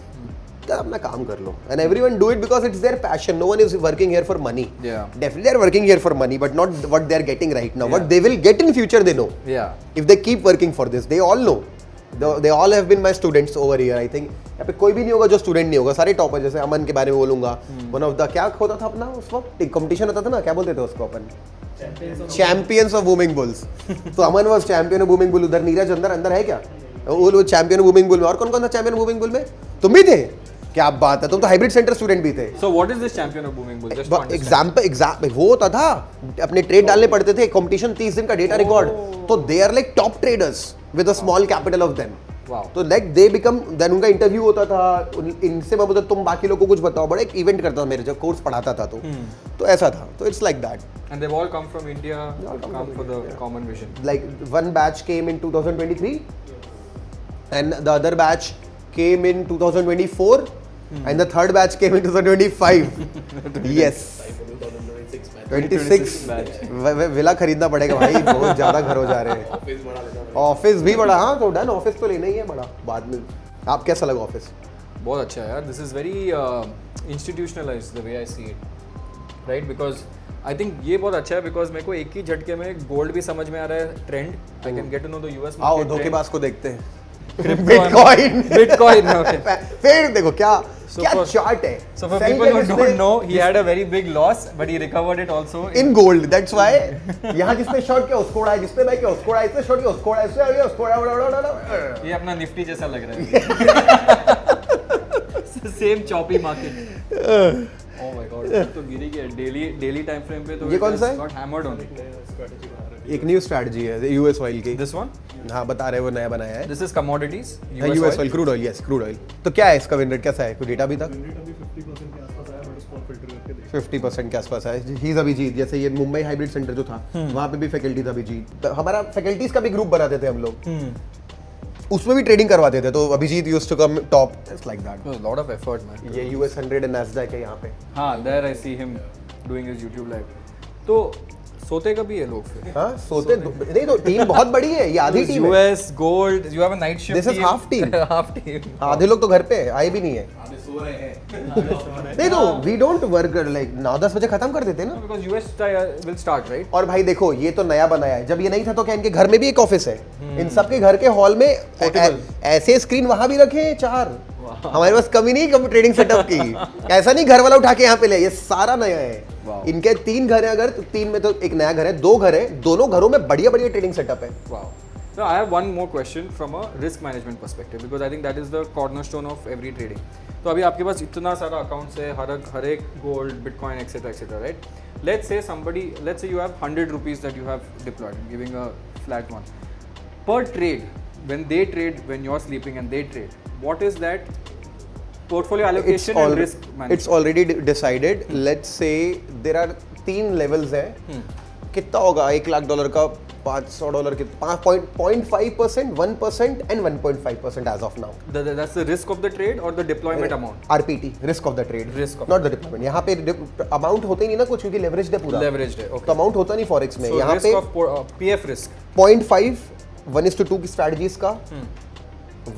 अपना काम कर लो. And everyone do it because it's their passion. No one is working here for money. Yeah. Definitely they are working here for money, but not what they are getting right now. Yeah. What they will get in future, they know. Yeah. If they keep working for this, they all know. They all have been my students over here. I think यहाँ पे कोई भी नहीं होगा जो student नहीं होगा. सारे टॉपर, जैसे अमन के बारे में बोलूंगा. वन ऑफ द क्या होता था अपना उस वक्त कंपटीशन होता था ना, क्या बोलते थे उसको अपन, चैंपियंस ऑफ बूमिंग बुल्स. तो Aman was champion of booming bull. उधर नीरज अंदर है क्या, वो चैंपियन ऑफ बूमिंग बुल में. और कौन कौन था चैंपियन ऑफ बूमिंग बुल में? तुम भी थे. क्या बात है, तुम तो हाइब्रिड सेंटर स्टूडेंट भी थे. So what is this champion of booming bull? Just to understand. Exam वो होता था, अपने ट्रेड डालने पड़ते थे. कंपटीशन 30 दिन का डेटा रिकॉर्ड. तो they are like top traders with a small capital of them. Wow. तो लाइक दे बिकम, देन उनका इंटरव्यू होता था. इनसे मैं बोलता तुम बाकी लोगों को कुछ बताओ. बड़ा एक इवेंट करता था मेरे, जब कोर्स पढ़ाता था तो ऐसा था. तो it's like that. And they've all come from India, come for the common vision. Like one batch came in 2023 and the other batch came in 2024 and the third batch came in 2025. Yes. 26 villa खरीदना पड़ेगा भाई. बहुत ज्यादा घर हो जा रहे हैं. ऑफिस भी बड़ा. हाँ तो डन, ऑफिस तो लेना ही है बड़ा बाद में. आप कैसा लगा ऑफिस? बहुत अच्छा है यार. This is very institutionalized the way I see it, right? Because I think ये बहुत अच्छा है because मेरे को एक ही झटके में गोल्ड भी समझ में आ रहा है trend. I can get to know the US market. आओ धोखेबाज को देखते हैं. Bitcoin. Okay. फिर देखो क्या क्या for- चार्ट है. So for people who don't know, he had a very big loss, but he recovered it also in gold. That's why यहाँ जिसने शॉर्ट किया उसको उड़ाया, जिसने बाय किया उसको उड़ाया, इसने शॉर्ट किया उसको उड़ाया, इसने आगे उसको उड़ाया. ये अपना निफ्टी जैसा लग रहा है. Same choppy market. Oh my God, तो गिरी गया डेली टाइम फ्रेम पे. तो ये कौन सा है? Got hammered on it. एक न्यू स्ट्रैटेजी है यूएस ऑयल की. This one? हाँ बता रहे, वो नया बनाया है. This is commodities. US oil, crude oil. Yes, crude oil. तो क्या है इसका विन रेट, कैसा है? कोई डेटा अभी तक 50% के आसपास है. ही अभिजीत, जैसे ये मुंबई हाइब्रिड सेंटर जो था, वहाँ पे भी फैकल्टी था अभिजीत. हमारा फैकल्टीज का भी ग्रुप बनाते थे हम लोग. उसमें भी ट्रेडिंग करवाते थे. तो Abhijeet used to come top. It's like that. A lot of effort, man. ये US 100 एंड Nasdaq है यहाँ पे. हाँ, there I see him doing his YouTube live. तो सोते कभी है लोग फिर? हाँ सोते नहीं. तो टीम बहुत बड़ी है, ये आधी टीम है. US gold, you have a night shift. This is half team. Half team. आधे लोग तो घर पे आए भी नहीं है. नहीं तो वी डोंट वर्क लाइक 9-10 बजे खत्म कर देते ना. Because US will start, right? और भाई देखो ये तो नया बनाया है. जब ये नहीं था तो क्या इनके घर में भी एक ऑफिस है. इन सबके घर के हॉल में ऐसे स्क्रीन वहां भी रखे हैं 4. हमारे पास कमी नहीं कम ट्रेडिंग सेटअप की. ऐसा नहीं घर वाला उठा के यहाँ पे ले. ये सारा नया है. इनके 3 घर है. अगर तो 3 में तो एक नया घर है, 2 घर है. दोनों घरों में बढ़िया बढ़िया ट्रेडिंग सेटअप है. Wow. So I have one more question from a risk management perspective because I think that is the cornerstone of every trading. तो अभी आपके पास इतना सारा अकाउंट्स है, हर एक gold, bitcoin, etcetera, right? Let's say you have 100 rupees that you have deployed, giving a flat one per trade. When they trade, when you're sleeping and they trade, what is that portfolio allocation and risk management? It's already decided. Let's say there are 3 levels है. कितना होगा $1 लाख का $500 के 0.5%, 1% and 1.5% as of now. That's the risk of the trade or the deployment amount? RPT, risk of the trade, Risk of not the deployment. यहाँ पे amount होते ही नहीं ना कुछ, क्योंकि लेवरेज है पूरा, Leveraged है, okay. तो अमाउंट होता नहीं फॉरेक्स में. So यहाँ risk पे of PF risk. 0.5 1:2 की स्ट्रैटेजीज का,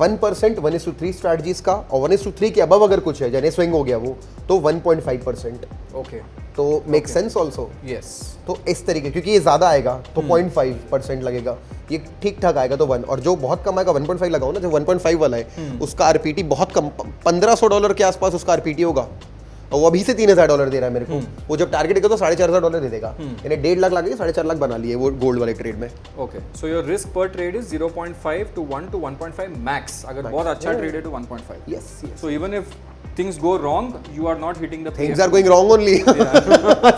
1% 1:3 स्ट्रैटेजीज का, और 1:3 के अबव अगर कुछ है, जैसे स्विंग हो गया वो, तो 1.5%. Okay. तो मेक सेंस ऑल्सो. Yes. तो इस तरीके, क्योंकि ये ज्यादा आएगा तो 0.5% लगेगा, ये ठीक ठाक आएगा तो 1, और जो बहुत कम आएगा 1.5 लगाओ ना, जो 1.5 वाला है उसका आरपीटी बहुत कम, $1,500 के आसपास उसका आरपीटी होगा, और वो अभी से $3,000 दे रहा है मेरे को. वो जब टारगेट देगा तो $4,500 दे देगा. मैंने 1.5 लाख लगा के 4.5 लाख बना लिए वो गोल्ड वाले ट्रेड में. Okay. So your risk per trade is 0.5 to 1 to 1.5 max. अगर बहुत अच्छा ट्रेड है तो 1.5. Yes, yes. So even if things go wrong, you are not hitting the Things PF. are going wrong only.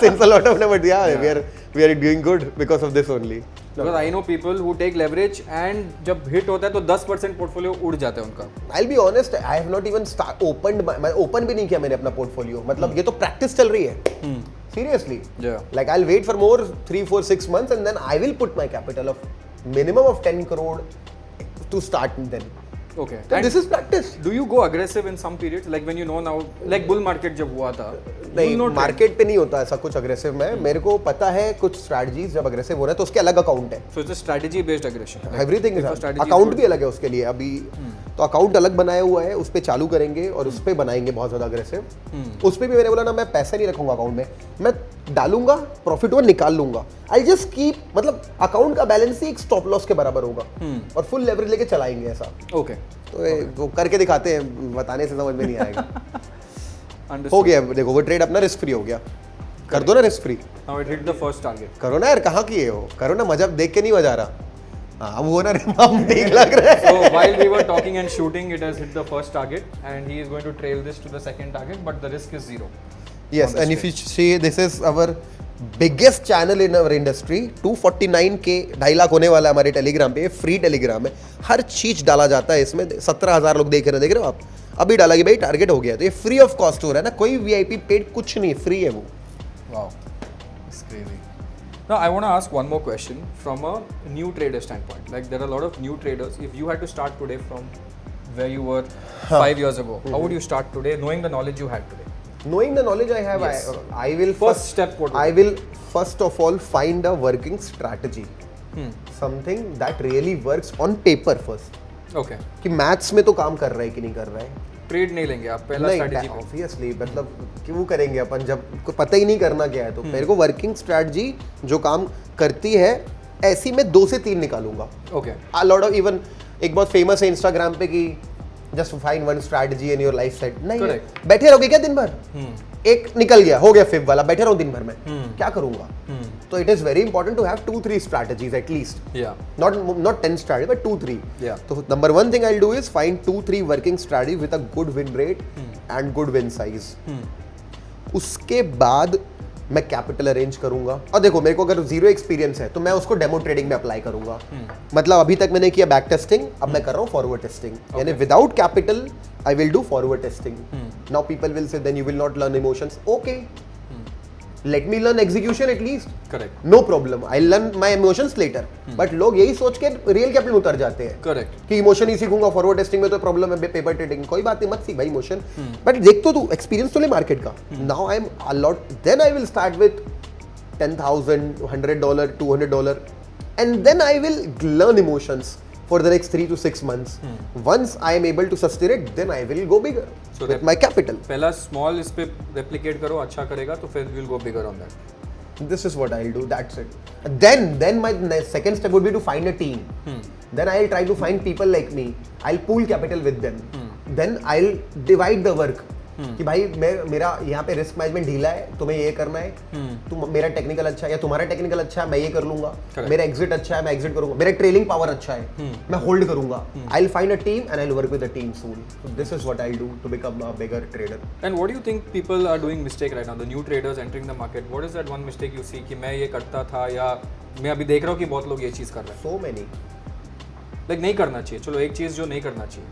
Since a lot of them, but yeah, we are doing good because of this only. Because I know people who take leverage and जब hit होता है तो 10% portfolio उड़ जाता है उनका. I'll be honest, I have not even opened मैं open भी नहीं किया मैंने अपना पोर्टफोलियो. मतलब ये तो प्रैक्टिस चल रही है. Seriously. Yeah. Like I'll wait for more 3, 4, 6 months and then I will put my capital of minimum of 10 crore to start then. Okay. So And this is practice. do you go aggressive in some periods, like when you know now, like bull market जब हुआ था? नहीं, you know trade. Market पे नहीं होता ऐसा कुछ aggressive में. मेरे को पता है कुछ स्ट्रैटेजीज जब अग्रेसिव हो रहा है तो उसके अलग अकाउंट है. So it's a strategy based aggression. Like, everything if a strategy is account good- भी अलग है उसके लिए अभी. तो अकाउंट अलग बनाया हुआ है, उस पे चालू करेंगे और उस पे बनाएंगे बहुत ज्यादा अग्रेसिव. उस पे भी मैंने बोला ना, मैं पैसे नहीं रखूंगा अकाउंट में, मैं डालूंगा, प्रॉफिट हुआ निकाल लूंगा. आई जस्ट कीप, मतलब अकाउंट का बैलेंस ही एक स्टॉप लॉस के बराबर होगा और फुल लेवरेज लेके चलाएंगे ऐसा. Okay. तो वो करके दिखाते हैं, बताने से समझ में नहीं आएगा. Understood. हो गया देखो, वो ट्रेड अपना रिस्क फ्री हो गया. कर दो ना risk free. Now it hit the first target. करो ना यार, कहाँ किए हो, करो ना, मजा देख के नहीं मजा आ रहा. हाँ वो ना हम ठीक लग रहा है. So while we were talking and shooting, it has hit the first target, and he is going to trail this to the second target, but the risk is 0. Yes, and if you see, this is our biggest channel in our industry. 249K 2.5 lakh होने वाला है हमारे Telegram पे. Free Telegram है, हर चीज डाला जाता है इसमें. 17,000 लोग देख रहे हो आप. अभी डाला कि भाई टारगेट हो गया, तो ये फ्री ऑफ कॉस्ट हो रहा है ना, कोई वीआईपी पेड कुछ नहीं, फ्री है वो. Wow, it's crazy. Now I want to ask one more question from a new trader standpoint. Like there are a lot of new traders. If you had to start today from where you were 5 years ago, how would you start today, knowing the knowledge you had today? Knowing the knowledge I have, Yes. I will First step, what would I will first of all find a working strategy. Something that really works on paper first. Okay. कि maths में तो काम कर रहा है कि नहीं कर रहा है. ट्रेड नहीं लेंगे आप, पहला नहीं, स्ट्रेटजी पे. ऑब्वियसली, मतलब क्यों करेंगे अपन जब को पता ही नहीं करना क्या है. तो मेरे को वर्किंग स्ट्रैटेजी जो काम करती है ऐसी मैं 2 से 3 निकालूंगा. Okay. A lot of even एक बहुत फेमस है इंस्टाग्राम पे कि just find one strategy in your life set. नहीं, Correct. बैठे रहोगे क्या दिन भर? एक निकल गया, हो गया फिफ्थ वाला, बैठे रहो दिन भर में, क्या करूंगा? तो it is very important to have 2-3 strategies at least. Yeah. Not 10 strategy, but 2-3. Yeah. So number one thing I'll do is find 2-3 working strategy with a good win rate and good win size. उसके बाद मैं capital arrange करूंगा. और देखो, मेरे को अगर 0 experience है तो मैं उसको डेमो ट्रेडिंग में अप्लाई करूंगा. मतलब अभी तक मैंने किया बैक टेस्टिंग, अब मैं कर रहा हूँ फॉरवर्ड टेस्टिंग. यानी without capital I will do forward testing. Now people will say then you will not learn emotions. Okay, let me learn execution at least. Correct. No problem, I'll learn my emotions later. But लोग यही सोच के real capital में उतर जाते हैं. Correct. कि emotion ही सीखूंगा, forward testing में तो प्रॉब्लम है, पेपर ट्रेडिंग कोई बात नहीं, मत सीख भाई इमोशन. बट देख तो तू, एक्सपीरियंस तो ले मार्केट का. Now I am a lot, then I will start with $10,000, $100, $200, and then I will learn emotions for the next 3 to 6 months. Once I am able to sustain it, then I will go bigger So with my capital. पहला small इस पे replicate करो, अच्छा करेगा तो फिर will go bigger on that. This is what I'll do. That's it. Then my second step would be to find a team. Then I'll try to find people like me. I'll pool capital with them. Then I'll divide the work. कि भाई मेरा यहाँ पे risk management ढीला है, तुम्हें ये करना है. तुम, मेरा टेक्निकल अच्छा है या तुम्हारा टेक्निकल अच्छा है, मैं ये कर लूंगा. मेरा एग्जिट अच्छा है, मैं एग्जिट करूंगा. मेरा ट्रेलिंग पावर अच्छा है, मैं होल्ड करूंगा. I'll find a team and I'll work with the team soon. So this is what I'll do to become a bigger trader. And what do you think people are doing mistake right now? The new traders entering the market. What is that one mistake you see कि मैं ये करता था, या मैं अभी देख रहा हूँ कि बहुत लोग ये चीज़ कर रहे हैं. So many. Like नहीं करना चाहिए. चलो एक चीज़ जो नहीं करना चाहिए.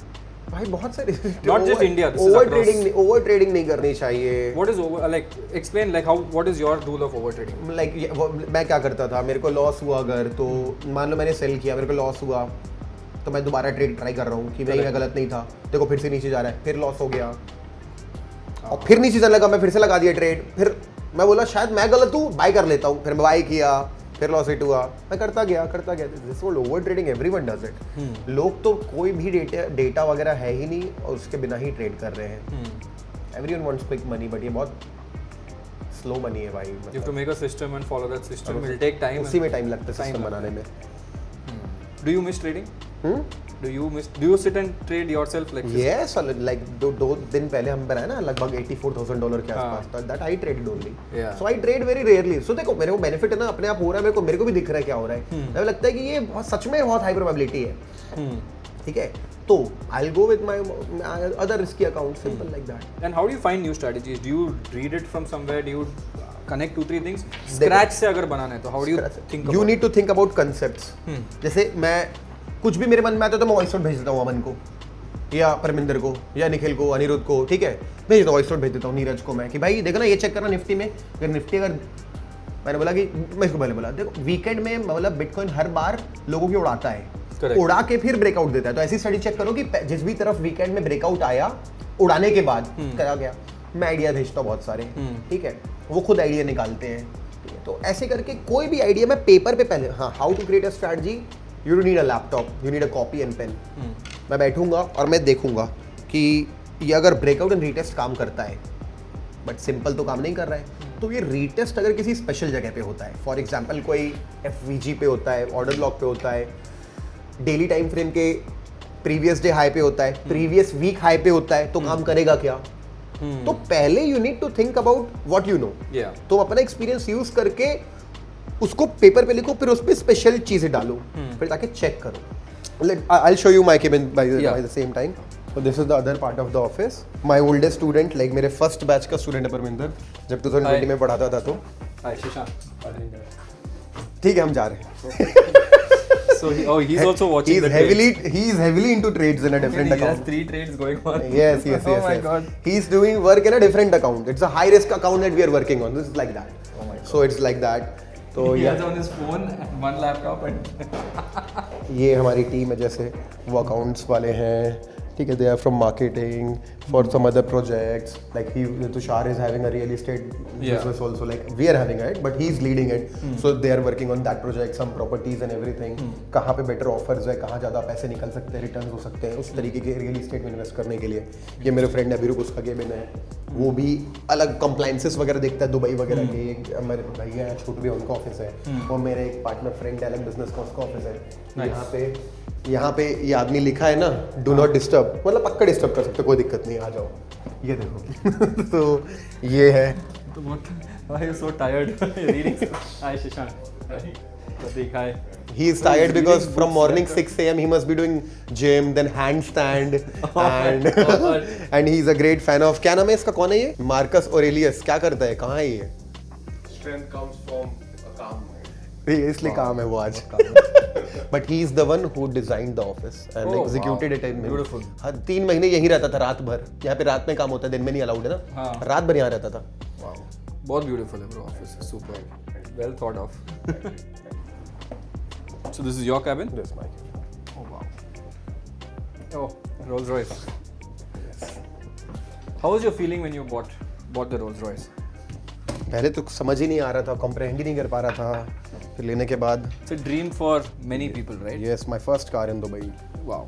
भाई बहुत सारे Not just India, this is over trading नहीं करनी चाहिए. What is over? Like explain like how what is your rule of over trading? Like मैं क्या करता था, मेरे को लॉस हुआ अगर तो मान लो मैंने सेल किया, मेरे को लॉस हुआ तो मैं दोबारा ट्रेड ट्राई कर रहा हूँ कि नहीं मैं गलत नहीं था, देखो फिर से नीचे जा रहा है, फिर लॉस हो गया और फिर नीचे जाने लगा, मैं फिर से लगा दिया ट्रेड, फिर मैं बोला शायद मैं गलत हूँ, बाय कर लेता हूँ, फिर मैं बाय किया, फिर लॉस हिट हुआ, मैं करता गया. This was over trading, everyone does it. लोग तो कोई भी डेटा वगैरह है ही नहीं और उसके बिना ही ट्रेड कर रहे हैं. Everyone wants quick money, but ये बहुत स्लो मनी है भाई. You have to make a system and follow that system. It will take time. उसी में टाइम लगता है सिस्टम बनाने में. Do you miss trading? Do you sit and trade yourself like this? Yes, like दो दिन पहले हम बनाए ना लगभग $84,000 के आसपास था. That I traded only. Yeah. So I trade very rarely. So देखो मेरे को बेनिफिट है ना, अपने आप हो रहा है, मेरे को भी दिख रहा है क्या हो रहा है. मुझे लगता है कि ये बहुत सच में बहुत हाई प्रोबेबिलिटी है. ठीक है, तो I'll go with my other risky account, simple like that. And how do you find new strategies? Do you read it from somewhere? Do you connect 2-3 things? Scratch से अगर बनाना है तो how do you think about? You need to think about concepts. जैसे मैं कुछ भी मेरे मन में आता है तो मैं वॉइस नोट भेज देता हूँ अमन को या परमिंदर को या निखिल को, अनिरुद्ध को, ठीक है, भेज देता हूँ, वॉइस नोट भेज देता हूँ नीरज को मैं कि भाई देखो ना ये चेक करना निफ्टी में, अगर निफ्टी अगर मैंने बोला कि मैं इसको पहले बोला देखो वीकेंड में मतलब बिटकॉइन हर बार लोगों की उड़ाता है. Correct. उड़ा के फिर ब्रेकआउट देता है. तो ऐसी स्टडी चेक करो कि जिस भी तरफ वीकेंड में ब्रेकआउट आया उड़ाने के बाद करा गया. मैं आइडिया भेजता हूँ बहुत सारे, ठीक है, वो खुद आइडिया निकालते हैं. तो ऐसे करके कोई भी आइडिया मैं पेपर पे पहले, हाँ, how to create a strategy, you need a laptop, you need a copy and pen. मैं बैठूंगा और मैं देखूंगा कि ये अगर ब्रेकआउट एंड रीटेस्ट काम करता है, बट सिंपल तो काम नहीं कर रहा है, तो ये रीटेस्ट अगर किसी स्पेशल जगह पे होता है, फॉर एग्जांपल कोई FVG पे होता है, ऑर्डर ब्लॉक पे होता है, डेली टाइम फ्रेम के प्रीवियस डे हाई पे होता है, प्रीवियस वीक हाई पे होता है, तो काम करेगा क्या. तो पहले you need to think about what you know. तो अपना एक्सपीरियंस यूज करके उसको पेपर पे लिखो, फिर उस पे स्पेशल चीजें डालो, फिर ताकि चेक करो. I'll show you my cabin by the same time. So this is the other part of the office. My oldest student, like मेरे first batch का student है परमिंदर, जब 2020 में पढ़ाता था तो. Hi Shishan. ठीक है, हम जा रहे हैं. So he's also watching the trades. He is heavily into trades in a different He has account. 3 trades going on. Yes. Oh my God. He's doing work in a different account. It's a high risk account that we are working on. This is like that. Oh my God. So it's like that. तो He has on his phone and 1 laptop and ये हमारी team है, जैसे वो accounts वाले हैं, ठीक है, they are from marketing for some other projects, like he Tushar is having a real estate business also, like we are having it but he is leading it. So they are working on that project, some properties and everything, कहाँ पे better offers है, कहाँ ज़्यादा पैसे निकल सकते हैं, return हो सकते हैं, उस तरीके के रियल एस्टेट में इन्वेस्ट करने के लिए. ये मेरे फ्रेंड है अभिरूप, उसका केबिन है, वो भी अलग कंप्लाइंसेस वगैरह देखता है दुबई वगैरह के. एक मेरे भैया है छोटू भी, उनका ऑफिस है, और मेरे एक पार्टनर फ्रेंड है अलग बिजनेस का, उसका ऑफिस है. यहाँ पे ये आदमी लिखा है ना, डू नॉट डिस्टर्ब, मतलब पक्का डिस्टर्ब कर सकते, कोई दिक्कत नहीं, आ जाओ, ये देखो. तो ये है. तो बहुत why are you so tired reading? Hi Shishan. Pratik, hi. He is tired because from morning 6 a.m. he must be doing gym, then handstand, and he is a great fan of, क्या नाम है इसका, कौन है ये, Marcus Aurelius. क्या करता है, कहाँ है ये? Strength comes from a calm mind. ये इसलिए काम है वो आज. But he is the one who designed the office and executed it in beautiful. हर 3 महीने यहीं रहता था रात भर. यहाँ पे रात में काम होता है, दिन में नहीं अलाउड है ना. हाँ. रात भर यहाँ रहता था. Wow. बहुत beautiful है bro, office is super well thought of. So this is your cabin? This is my cabin. Oh wow. Oh, Rolls Royce. How was your feeling when you bought the Rolls Royce? पहले तो समझ ही नहीं आ रहा था, comprehend ही नहीं कर पा रहा था. फिर लेने के बाद It's a dream for many people, right? yes, my first car in Dubai. Wow.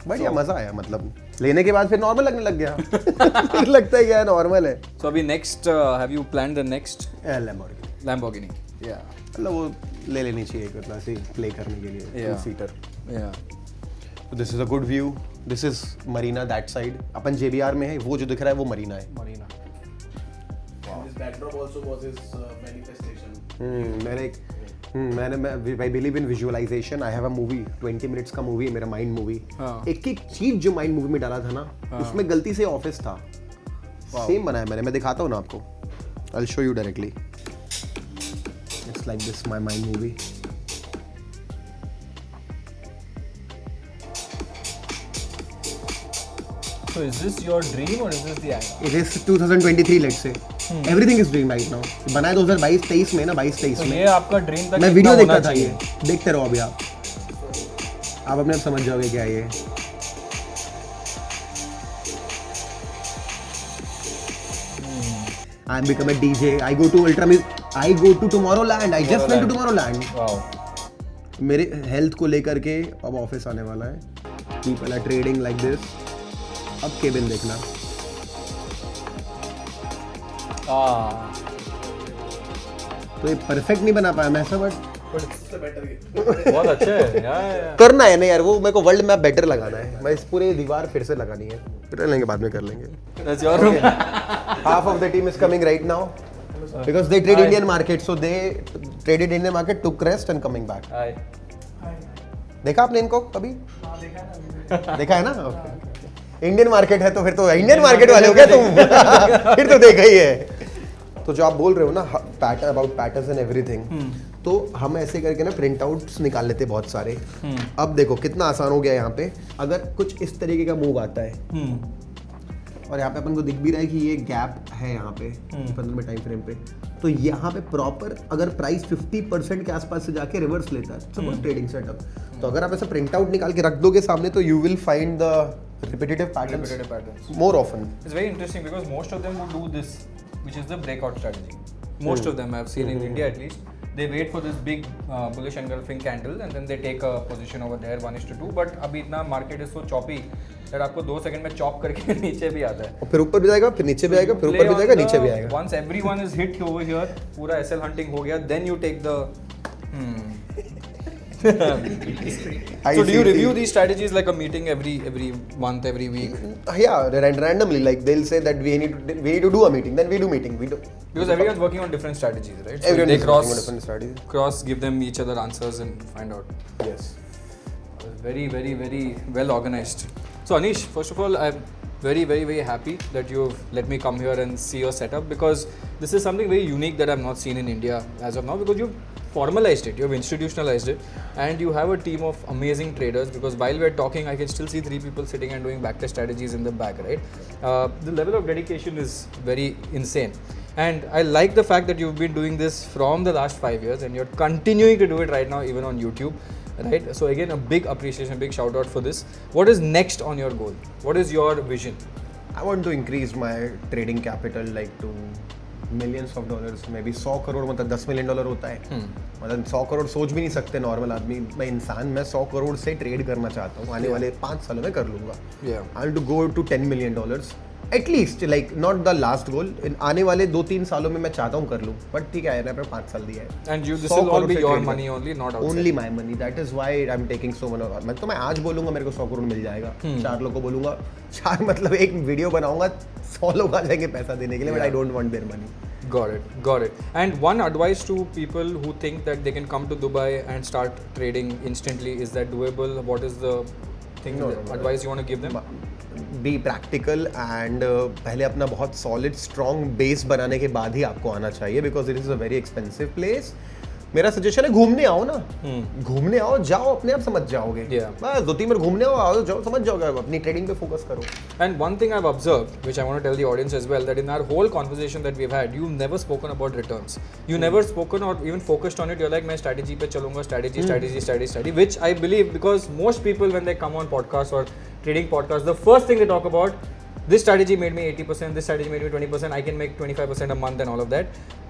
बढ़िया, मजा आया. मतलब लेने के बाद फिर नॉर्मल लगने लग गया. फिर लगता है क्या नॉर्मल है. So अभी next, have you planned the next Lamborghini? Yeah. मतलब वो ले लेनी चाहिए एक मतलब ऐसे प्ले करने के लिए, Yeah. 2-seater. Yeah. This is a good view. This is Marina that side. Upon JBR में है, वो जो दिख रहा है वो मरीना है. Marina. And this backdrop also was his manifestation. I believe in visualization. I have a movie, 20 minutes का मूवी है मेरा, माइंड मूवी. हाँ. एक चीज जो माइंड मूवी में डाला था ना, उसमें गलती से ऑफिस था. सेम बनाया मैंने, मैं दिखाता हूँ ना आपको. I'll show you directly. It's like this, my mind movie. So is this your dream or is this the idea? It is 2023, let's say. Everything is dream right now. बनाया 2022-23 में ना, 22-23 तो में. ये आपका ड्रीम था. मैं वीडियो देखता था ये. देखते रहो अभी आप. आप अपने आप समझ जाओगे क्या ये. I become a DJ. I go to Tomorrowland. I just went to Tomorrowland. Wow. मेरे हेल्थ को लेकर के अब ऑफिस आने वाला है. People are trading like this. अब केबिन देखना. तो ये परफेक्ट नहीं बना पाया मैं ऐसा, बट बहुत अच्छा है यार. करना है ना यार, वो मेरे को वर्ल्ड मैप बेटर लगाना है. मैं इस पूरे दीवार फिर से लगानी है. कर लेंगे, बाद में कर लेंगे. That's your room. Half of the team is coming right now because they trade Indian market, so they traded Indian market, took rest and coming back. Hi. देखा आपने इनको कभी? देखा है ना? इंडियन मार्केट है तो फिर तो इंडियन मार्केट वाले हो गए तुम. फिर तो देखा ही है. तो जो आप बोल रहे हो ना pattern, about patterns and everything, तो हम ऐसे करके ना प्रिंट आउट्स निकाल लेते बहुत सारे. अब देखो कितना आसान हो गया यहाँ पे. अगर कुछ इस तरीके का मूव आता है और यहाँ पे अपन को दिख भी रहा है कि ये गैप है यहाँ पे 15 टाइम फ्रेम पे, तो यहाँ पे प्रॉपर अगर प्राइस 50% के आसपास से जाके रिवर्स लेता है, सपोज ट्रेडिंग सेटअप, तो अगर आप ऐसा प्रिंट आउट निकाल के रख दोगे सामने, तो you will find the repetitive patterns more often. It's very interesting because most of them would do this, which is the breakout strategy. Most of them I've seen in India at least. They wait for this big bullish engulfing candle and then they take a position over there 1:2. But अभी इतना market is so choppy that आपको 2 second में chop करके नीचे भी आता है. और फिर ऊपर भी जाएगा, फिर नीचे भी आएगा, फिर ऊपर भी जाएगा, नीचे भी आएगा. Once everyone is hit over here, पूरा SL hunting हो गया, then you take the. So do you review these strategies like a meeting every month, every week? Yeah, randomly, like they'll say that we need to do a meeting, then we do meeting. We do. Because everyone's working on different strategies, right? So Everyone they is working on different strategies. cross, give them each other answers and find out. Yes. Very, very, very well organized. So Anish, first of all, I'm very, very, very happy that you've let me come here and see your setup, because this is something very unique that I've not seen in India as of now, because you've formalized it, you've institutionalized it, and you have a team of amazing traders, because while we're talking, I can still see 3 people sitting and doing backtest strategies in the back, right? The level of dedication is very insane. And I like the fact that you've been doing this from the last 5 years and you're continuing to do it right now, even on YouTube, right? So again, a big appreciation, big shout out for this. What is next on your goal? What is your vision? I want to increase my trading capital like to millions of dollars, maybe 100 crore, मतलब $10 million होता है. मतलब 100 करोड़ सोच भी नहीं सकते normal आदमी. मैं इंसान, मैं 100 करोड़ से ट्रेड करना चाहता हूँ. आने वाले 5 सालों में कर लूँगा. I want to go to $10 million. At least, like not the last goal. आने वाले 2-3 सालों में मैं चाहता हूँ कर लूँ. But ठीक है, मैंने 5 साल दिया है. And this will all be your money only, not outside. Only my money. That is why I'm taking so much. मैं आज बोलूँगा मेरे को 100 करोड़ मिल जाएगा. 4 लोगों को बोलूँगा, 4 मतलब एक वीडियो बनाऊँगा, 100 लोग आ जाएंगे पैसा देने के लिए. But I don't want their money. Got it. And one advice to people who think that they can come to Dubai and start trading instantly, is that doable? What is the thing, advice you want to give them? Be practical and पहले अपना बहुत solid, strong base बनाने के बाद ही आपको आना चाहिए, because it is a very expensive place. मेरा सजेशन है घूमने आओ ना. घूमने आओ, जाओ, अपने आप समझ जाओगे. बस 2-3 बार घूमने आओ, जाओ, समझ जाओगे. अपनी ट्रेडिंग पे फोकस करो. And one thing I've observed, which I want to tell the audience as well, that in our whole conversation that we've had, you've never spoken about returns. You never spoken or even focused on it. You're like, मैं strategy पे चलूँगा, strategy, which I believe, because most people when they come on podcasts or trading podcasts, the first thing they talk about, this strategy made me 80%, this strategy made me 20%, I can make 25% a month and all of that.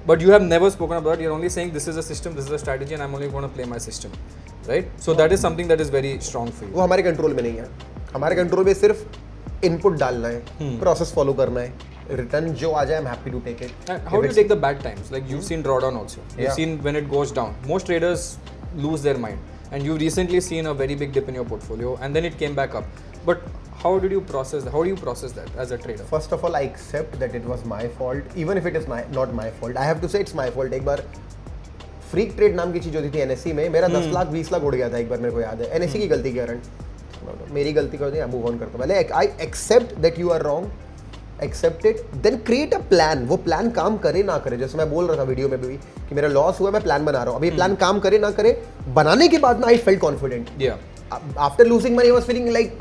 But you have never spoken about it. You're only saying this is a system, this is a strategy, and I'm only going to play my system, right? So that is something that is very strong for you. वो हमारे control में नहीं है. हमारे control में सिर्फ input डालना है, प्रोसेस फॉलो करना है. Return जो आ जाए, I'm happy to take it. And how do you take the bad times? Like you've seen drawdown also. You've seen when it goes down. Most traders lose their mind. And you've recently seen a very big dip in your portfolio, and then it came back up. But how did you process that? How do you process that as a trader? First of all, I accept that it was my fault, even if it is not my fault. I have to say it's my fault. एक बार freak trade नाम की चीज होती थी NSE में, मेरा 10 लाख 20 लाख उड़ गया था एक बार, मेरे को याद है. NSE की गलती के कारण, मेरी गलती कर दी, मूव ऑन करता. पहले I accept that you are wrong, accept it, then create a plan. वो प्लान काम करे ना करे, जैसे मैं बोल रहा था वीडियो में भी कि मेरा लॉस हुआ, मैं प्लान बना रहा हूँ. अब ये प्लान काम करे ना करे, बनाने के बाद ना I felt confident. Yeah. After losing money, I was feeling like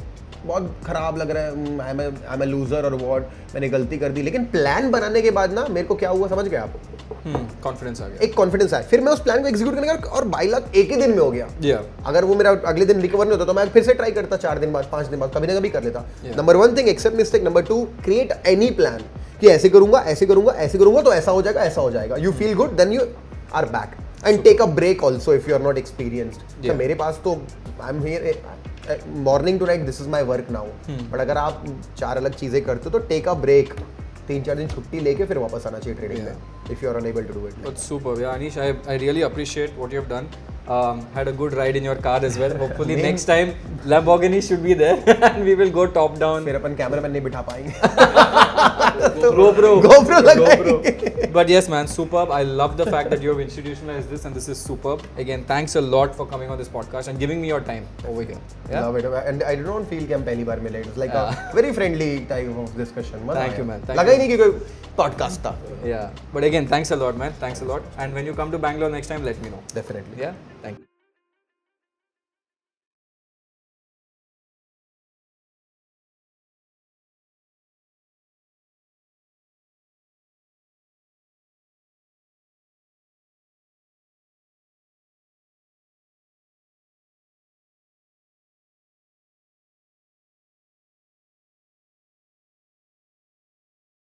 बहुत खराब लग रहा है, आई एम अ लूजर और व्हाट, मैंने गलती कर दी। लेकिन प्लान बनाने के बाद ना मेरे को क्या हुआ समझ गए आप? कॉन्फिडेंस आ गया। एक कॉन्फिडेंस आया, फिर मैं उस प्लान को एग्जीक्यूट करने का, और 22 लाख एक ही दिन में हो गया। अगर वो मेरा अगले दिन रिकवर नहीं होता तो मैं फिर से ट्राई करता, 4 दिन बाद, 5 दिन बाद, कभी ना कभी कर लेता। Number 1 thing, accept mistake. Number 2, create any plan कि ऐसे करूंगा, ऐसे करूंगा, ऐसे करूंगा तो ऐसा हो जाएगा, ऐसा हो जाएगा। You feel good, then you are back and take a break also if you are not experienced. मेरे पास तो I am here morning to night, this is my work now. But अगर आप 4 अलग चीजें करते हो तो टेक अ ब्रेक, 3-4 दिन छुट्टी लेके फिर वापस आना चाहिए ट्रेडिंग में, if you are unable to do it. That's superb. Yeah, Anish, I really appreciate what you have done. Had a good ride in your car as well. Hopefully next time Lamborghini should be there and we will go top down. फिर अपन cameraman नहीं बिठा पाएंगे। GoPro लगाएंगे। But yes, man, superb. I love the fact that you have institutionalized this, and this is superb. Again, thanks a lot for coming on this podcast and giving me your time over here. Yeah. Love it. And I don't feel कि हम पहली बार मिले. It's like a very friendly type of discussion. Thank you, man. लगा ही नहीं कि कोई podcast था. Yeah. But again, thanks a lot, man. Thanks a lot. And when you come to Bangalore next time, let me know. Definitely. Yeah. Thank you.